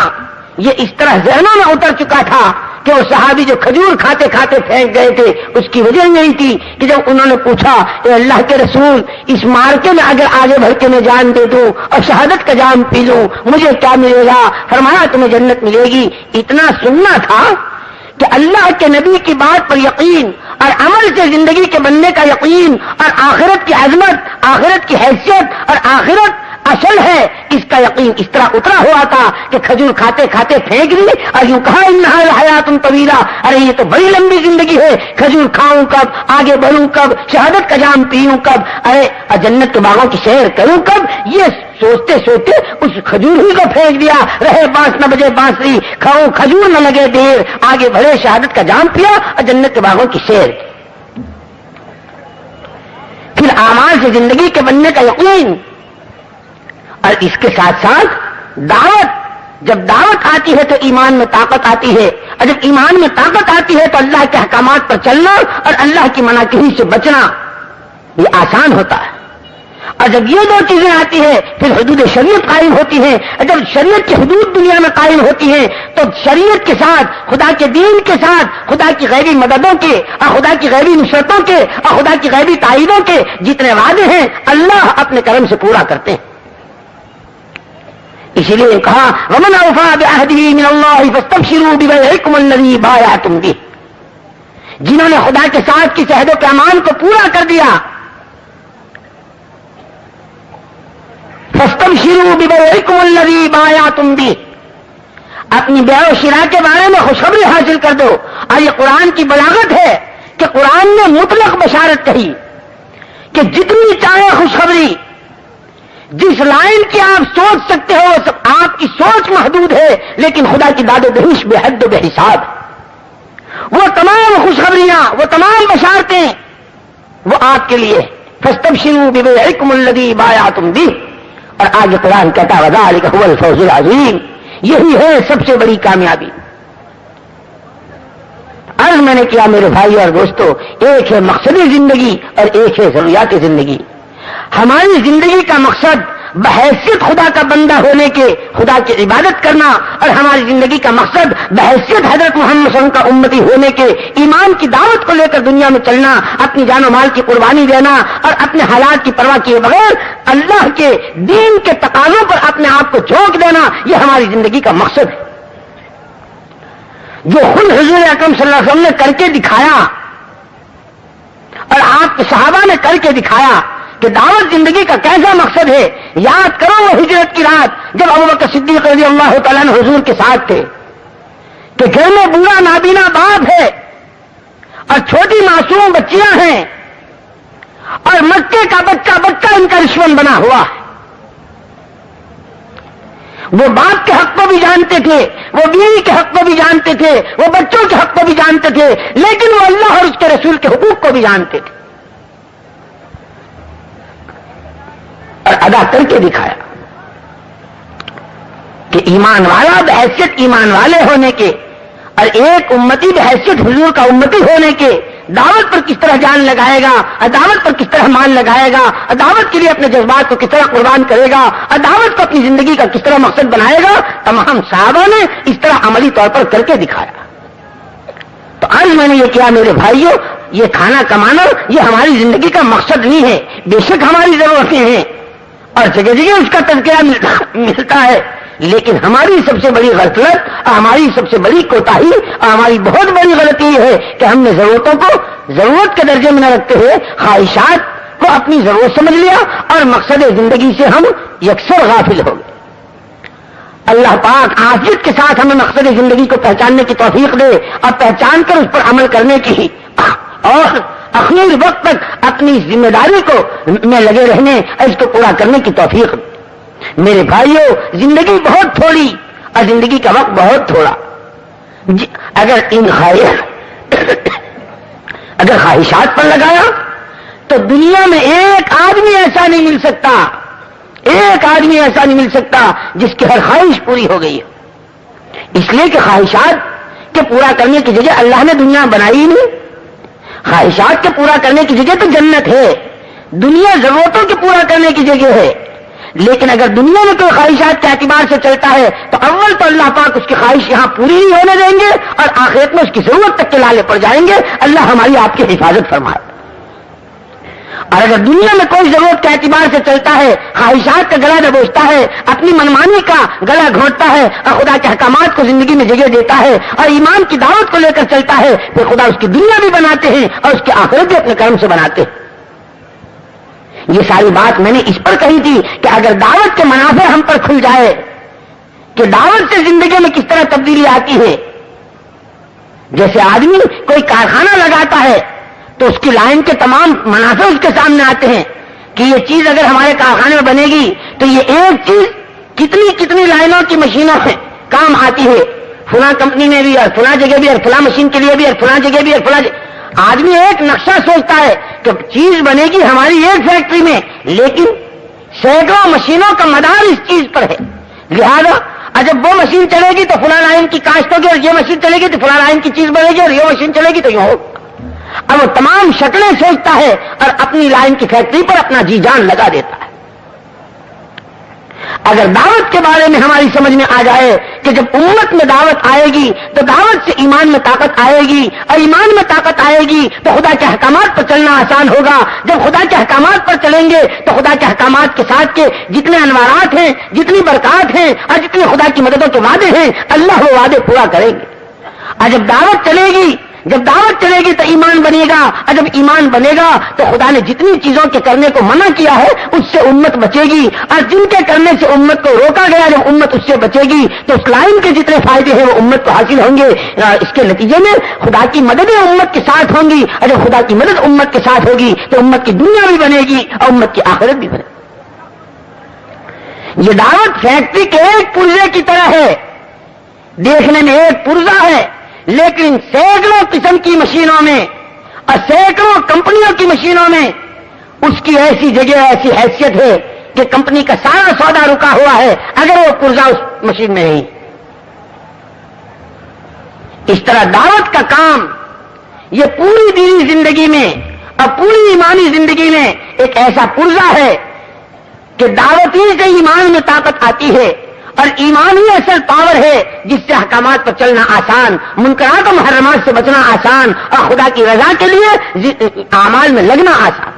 یہ اس طرح ذہنوں میں اتر چکا تھا کہ وہ صحابی جو کھجور کھاتے کھاتے پھینک گئے تھے، اس کی وجہ یہی تھی کہ جب انہوں نے پوچھا اے اللہ کے رسول، اس مارکے میں اگر آگے بڑھ کے میں جان دے دوں اور شہادت کا جام پی لوں مجھے کیا ملے گا؟ فرمایا تمہیں جنت ملے گی. اتنا سننا تھا کہ اللہ کے نبی کی بات پر یقین اور عمل سے زندگی کے بننے کا یقین اور آخرت کی عظمت، آخرت کی حیثیت اور آخرت اصل ہے، اس کا یقین اس طرح اترا ہوا تھا کہ کھجور کھاتے کھاتے پھینک دی اور یوں کہا انہا لحیات طویلہ، ارے یہ تو بڑی لمبی زندگی ہے، کھجور کھاؤں کب، آگے بڑھوں کب، شہادت کا جام پیوں کب، ارے جنت کے باغوں کی سیر کروں کب. یہ سوچتے سوچتے اس کھجور ہی کو پھینک دیا. رہے بانس نہ بجے بانسری، کھاؤں کھجور نہ لگے دیر، آگے بڑھے شہادت کا جام پیا اور جنت کے باغوں کی سیر. پھر اعمال سے زندگی کے بننے کا یقین، اور اس کے ساتھ ساتھ دعوت. جب دعوت آتی ہے تو ایمان میں طاقت آتی ہے، اور جب ایمان میں طاقت آتی ہے تو اللہ کے احکامات پر چلنا اور اللہ کی مناکہی سے بچنا یہ آسان ہوتا ہے. اور جب یہ 2 چیزیں آتی ہیں پھر حدود شریعت قائم ہوتی ہیں. اور جب شریعت کی حدود دنیا میں قائم ہوتی ہیں تو شریعت کے ساتھ، خدا کے دین کے ساتھ، خدا کی غیبی مددوں کے اور خدا کی غیبی نصرتوں کے اور خدا کی غیبی تائیدوں کے جتنے وعدے ہیں اللہ اپنے کرم سے پورا کرتے ہیں. اسی لیے کہا وَمَنْ أَوْفَىٰ بِعَهْدِهِ مِنَ اللَّهِ فَاسْتَبْشِرُوا بِبَيْعِكُمُ الَّذِي بَايَعْتُمْ بِهِ. جنہوں نے خدا کے ساتھ کی عہد و پیمان کو پورا کر دیا، فَاسْتَبْشِرُوا بِبَيْعِكُمُ الَّذِي بَايَعْتُمْ بِهِ. اپنی بیع و شراء کے بارے میں خوشخبری حاصل کر دو. اور یہ قرآن کی بلاغت ہے کہ قرآن نے مطلق بشارت کہی کہ جتنی چاہے خوشخبری، جس لائن کی آپ سوچ سکتے ہو، سب آپ کی سوچ محدود ہے، لیکن خدا کی داد و دہش بے حد و بے حساب. وہ تمام خوشخبریاں، وہ تمام بشارتیں وہ آپ کے لیے. فاستبشروا ببيعكم الذي بايعتم به. اور آگے قرآن کہتا وذلك هو الفوز العظیم، یہی ہے سب سے بڑی کامیابی. عرض میں نے کیا میرے بھائی اور دوستو، ایک ہے مقصد زندگی اور ایک ہے ضروریات زندگی. ہماری زندگی کا مقصد بحیثیت خدا کا بندہ ہونے کے خدا کی عبادت کرنا، اور ہماری زندگی کا مقصد بحیثیت حضرت محمد صلی اللہ علیہ وسلم کا امتی ہونے کے ایمان کی دعوت کو لے کر دنیا میں چلنا، اپنی جان و مال کی قربانی دینا اور اپنے حالات کی پرواہ کیے بغیر اللہ کے دین کے تقاضوں پر اپنے آپ کو جھونک دینا، یہ ہماری زندگی کا مقصد ہے. جو خود حضور اکرم صلی اللہ علیہ وسلم نے کر کے دکھایا اور آپ کے صحابہ نے کر کے دکھایا کہ دعوت زندگی کا کیسا مقصد ہے. یاد کرو وہ ہجرت کی رات جب ابوبکر صدیق رضی اللہ تعالیٰ عنہ حضور کے ساتھ تھے کہ گھر میں بوڑھا نابینا باپ ہے اور چھوٹی معصوم بچیاں ہیں اور مکے کا بچہ بچہ ان کا دشمن بنا ہوا ہے. وہ باپ کے حق کو بھی جانتے تھے، وہ بیوی کے حق کو بھی جانتے تھے، وہ بچوں کے حق کو بھی جانتے تھے، لیکن وہ اللہ اور اس کے رسول کے حقوق کو بھی جانتے تھے اور ادا کر کے دکھایا کہ ایمان والا بحیثیت ایمان والے ہونے کے اور ایک امتی بحیثیت حضور کا امتی ہونے کے دعوت پر کس طرح جان لگائے گا، دعوت پر کس طرح مان لگائے گا، دعوت کے لیے اپنے جذبات کو کس طرح قربان کرے گا، دعوت کو اپنی زندگی کا کس طرح مقصد بنائے گا، تمام صحابہ نے اس طرح عملی طور پر کر کے دکھایا. تو آج میں نے یہ کیا میرے بھائیوں، یہ کھانا کمانا یہ ہماری زندگی کا مقصد نہیں ہے. بے شک ہماری ضرورتیں ہیں اور جگہ جگہ اس کا تذکرہ ملتا ہے، لیکن ہماری سب سے بڑی غفلت، ہماری سب سے بڑی کوتاہی، ہماری بہت بڑی غلطی یہ ہے کہ ہم نے ضرورتوں کو ضرورت کے درجے میں نہ رکھتے ہوئے خواہشات کو اپنی ضرورت سمجھ لیا اور مقصد زندگی سے ہم یکسر غافل ہو گئے. اللہ پاک عافیت کے ساتھ ہمیں مقصد زندگی کو پہچاننے کی توفیق دے اور پہچان کر اس پر عمل کرنے کی اور اخیر وقت تک اپنی ذمہ داری کو میں لگے رہنے اور اس کو پورا کرنے کی توفیق دے. میرے بھائیوں، زندگی بہت تھوڑی اور زندگی کا وقت بہت تھوڑا. اگر خواہشات پر لگایا تو دنیا میں ایک آدمی ایسا نہیں مل سکتا، ایک آدمی ایسا نہیں مل سکتا جس کی ہر خواہش پوری ہو گئی ہے. اس لیے کہ خواہشات کے پورا کرنے کی جگہ اللہ نے دنیا بنائی ہی نہیں. خواہشات کے پورا کرنے کی جگہ تو جنت ہے، دنیا ضرورتوں کے پورا کرنے کی جگہ ہے. لیکن اگر دنیا میں کوئی خواہشات کے اعتبار سے چلتا ہے تو اول تو اللہ پاک اس کی خواہش یہاں پوری نہیں ہونے دیں گے اور آخرت میں اس کی ضرورت تک کے لالے پڑ جائیں گے. اللہ ہماری آپ کی حفاظت فرمائے. اور اگر دنیا میں کوئی ضرورت کے اعتبار سے چلتا ہے، خواہشات کا گلا دبوچتا ہے، اپنی منمانی کا گلا گھونٹتا ہے اور خدا کے احکامات کو زندگی میں جگہ دیتا ہے اور ایمان کی دعوت کو لے کر چلتا ہے، پھر خدا اس کی دنیا بھی بناتے ہیں اور اس کی آخرت بھی اپنے کرم سے بناتے ہیں. یہ ساری بات میں نے اس پر کہی تھی کہ اگر دعوت کے منافع ہم پر کھل جائے کہ دعوت سے زندگی میں کس طرح تبدیلی آتی ہے. جیسے آدمی کوئی کارخانہ لگاتا ہے تو اس کی لائن کے تمام منافع اس کے سامنے آتے ہیں کہ یہ چیز اگر ہمارے کارخانے میں بنے گی تو یہ ایک چیز کتنی کتنی لائنوں کی مشینوں میں کام آتی ہے، فلاں کمپنی میں بھی اور فلاں جگہ بھی اور فلاں مشین کے لیے بھی اور فلاں جگہ بھی اور فلاں آدمی ایک نقشہ سوچتا ہے کہ چیز بنے گی ہماری ایک فیکٹری میں، لیکن سینکڑوں مشینوں کا مدار اس چیز پر ہے. لہذا جب وہ مشین چلے گی تو فلاں لائن کی کاشت ہوگی اور یہ مشین چلے گی تو فلاں لائن کی چیز بنے گی اور یہ مشین چلے گی تو یہ ہوگا. اب وہ تمام شکلیں سوچتا ہے اور اپنی لائن کی فیکٹری پر اپنا جی جان لگا دیتا ہے. اگر دعوت کے بارے میں ہماری سمجھ میں آ جائے کہ جب امت میں دعوت آئے گی تو دعوت سے ایمان میں طاقت آئے گی اور ایمان میں طاقت آئے گی تو خدا کے احکامات پر چلنا آسان ہوگا. جب خدا کے احکامات پر چلیں گے تو خدا کے احکامات کے ساتھ کے جتنے انوارات ہیں، جتنی برکات ہیں اور جتنی خدا کی مددوں کے وعدے ہیں، اللہ وہ وعدے پورا کریں گے. اور جب دعوت چلے گی تو ایمان بنے گا، اور جب ایمان بنے گا تو خدا نے جتنی چیزوں کے کرنے کو منع کیا ہے اس سے امت بچے گی، اور جن کے کرنے سے امت کو روکا گیا جب امت اس سے بچے گی تو اس لائن کے جتنے فائدے ہیں وہ امت کو حاصل ہوں گے. اس کے نتیجے میں خدا کی مددیں امت کے ساتھ ہوں گی، اور جب خدا کی مدد امت کے ساتھ ہوگی تو امت کی دنیا بھی بنے گی اور امت کی آخرت بھی بنے گی. یہ دعوت فیکٹری کے ایک پرزے کی طرح ہے، دیکھنے میں ایک پرزہ ہے لیکن سینکڑوں قسم کی مشینوں میں اور سینکڑوں کمپنیوں کی مشینوں میں اس کی ایسی جگہ ایسی حیثیت ہے کہ کمپنی کا سارا سودا رکا ہوا ہے اگر وہ پرزہ اس مشین میں نہیں. اس طرح دعوت کا کام یہ پوری دینی زندگی میں اور پوری ایمانی زندگی میں ایک ایسا پرزہ ہے کہ دعوت ہی سے ایمان میں طاقت آتی ہے اور ایمان ہی اصل پاور ہے جس سے احکامات پر چلنا آسان، منکرات و محرمات سے بچنا آسان اور خدا کی رضا کے لیے اعمال میں لگنا آسان.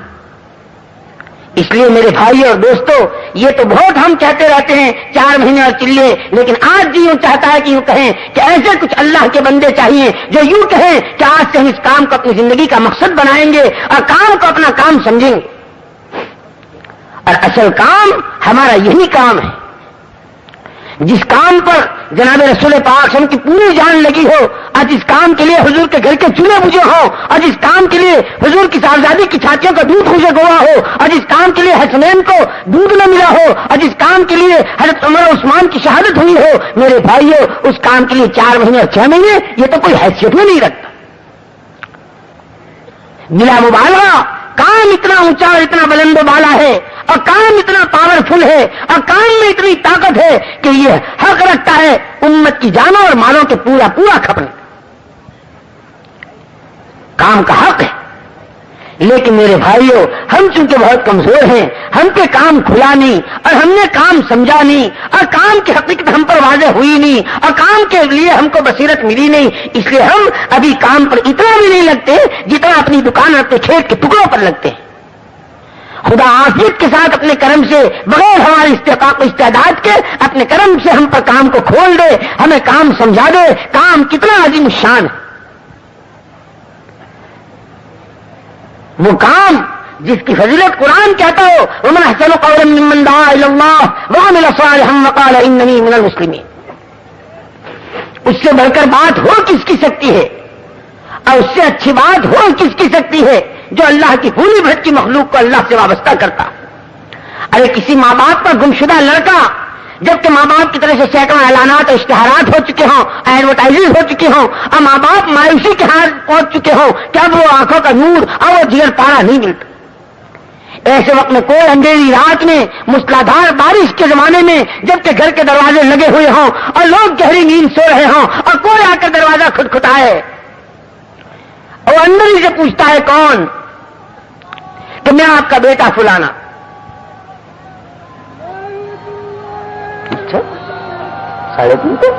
اس لیے میرے بھائی اور دوستو، یہ تو بہت ہم کہتے رہتے ہیں 4 مہینے اور چلے، لیکن آج جی یوں چاہتا ہے کہ یوں کہیں کہ ایسے کچھ اللہ کے بندے چاہیے جو یوں کہیں کہ آج سے ہم اس کام کو اپنی زندگی کا مقصد بنائیں گے اور کام کو اپنا کام سمجھیں گے. اور اصل کام ہمارا یہی کام ہے جس کام پر جناب رسول پاک صلی اللہ علیہ وسلم کی پوری جان لگی ہو، اور جس کام کے لیے حضور کے گھر کے چولہے بجھے ہوں، اور جس کام کے لیے حضور کی صاحبزادی کی چھاتیوں کا دودھ خشک ہوا ہو، اور جس کام کے لیے حسنین کو دودھ نہ ملا ہو، اور جس کام کے لیے حضرت عمر و عثمان کی شہادت ہوئی ہو، میرے بھائیوں اس کام کے لیے 4 مہینے اور 6 مہینے یہ تو کوئی حیثیت میں نہیں رکھتا. بلا مبالغہ کام اتنا اونچا اور اتنا بلند و بالا ہے اور کام اتنا پاورفل ہے اور کام میں اتنی طاقت ہے کہ یہ حق رکھتا ہے امت کی جانوں اور مالوں کے پورا کھپنے. کام کا حق ہے. لیکن میرے بھائیوں، ہم چونکہ بہت کمزور ہیں، ہم پہ کام کھلا نہیں اور ہم نے کام سمجھا نہیں اور کام کی حقیقت ہم پر واضح ہوئی نہیں اور کام کے لیے ہم کو بصیرت ملی نہیں، اس لیے ہم ابھی کام پر اتنا بھی نہیں لگتے جتنا اپنی دکان اور اپنے کھیت کے ٹکڑوں پر لگتے ہیں. خدا عافیت کے ساتھ اپنے کرم سے، بغیر ہماری استحقاق و استعداد کے، اپنے کرم سے ہم پر کام کو کھول دے، ہمیں کام سمجھا دے. کام کتنا عظیم الشان ہے. وہ کام جس کی فضیلت قرآن کہتا ہو ومن احسن قولا ممن دعا الی اللہ وعمل صالحا وقال اننی من المسلمین. اس سے بڑھ کر بات ہو کس کی سکتی ہے اور اس سے اچھی بات ہو کس کی سکتی ہے جو اللہ کی پوری بھر کی مخلوق کو اللہ سے وابستہ کرتا. ارے کسی ماں باپ کا گمشدہ لڑکا، جبکہ ماں باپ کی طرف سے سینکڑوں اعلانات اور اشتہارات ہو چکے ہوں، ایڈورٹائزنگ ہو چکی ہوں اور ماں باپ مایوسی کے ہاتھ پہنچ چکے ہوں کہ اب وہ آنکھوں کا نور اور وہ جگر پارا نہیں ملتا. ایسے وقت میں کوئی اندھیری رات میں، موسلادھار بارش کے زمانے میں، جبکہ گھر کے دروازے لگے ہوئے ہوں اور لوگ گہری نیند سو رہے ہوں اور کوئی آ کر دروازہ کھٹکھٹائے اور اندر ہی سے پوچھتا ہے کون، کہ میں آپ کا بیٹا فلانا. اچھا 3:30 کو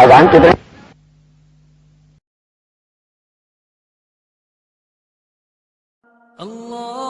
اذان کتنے؟ اللہ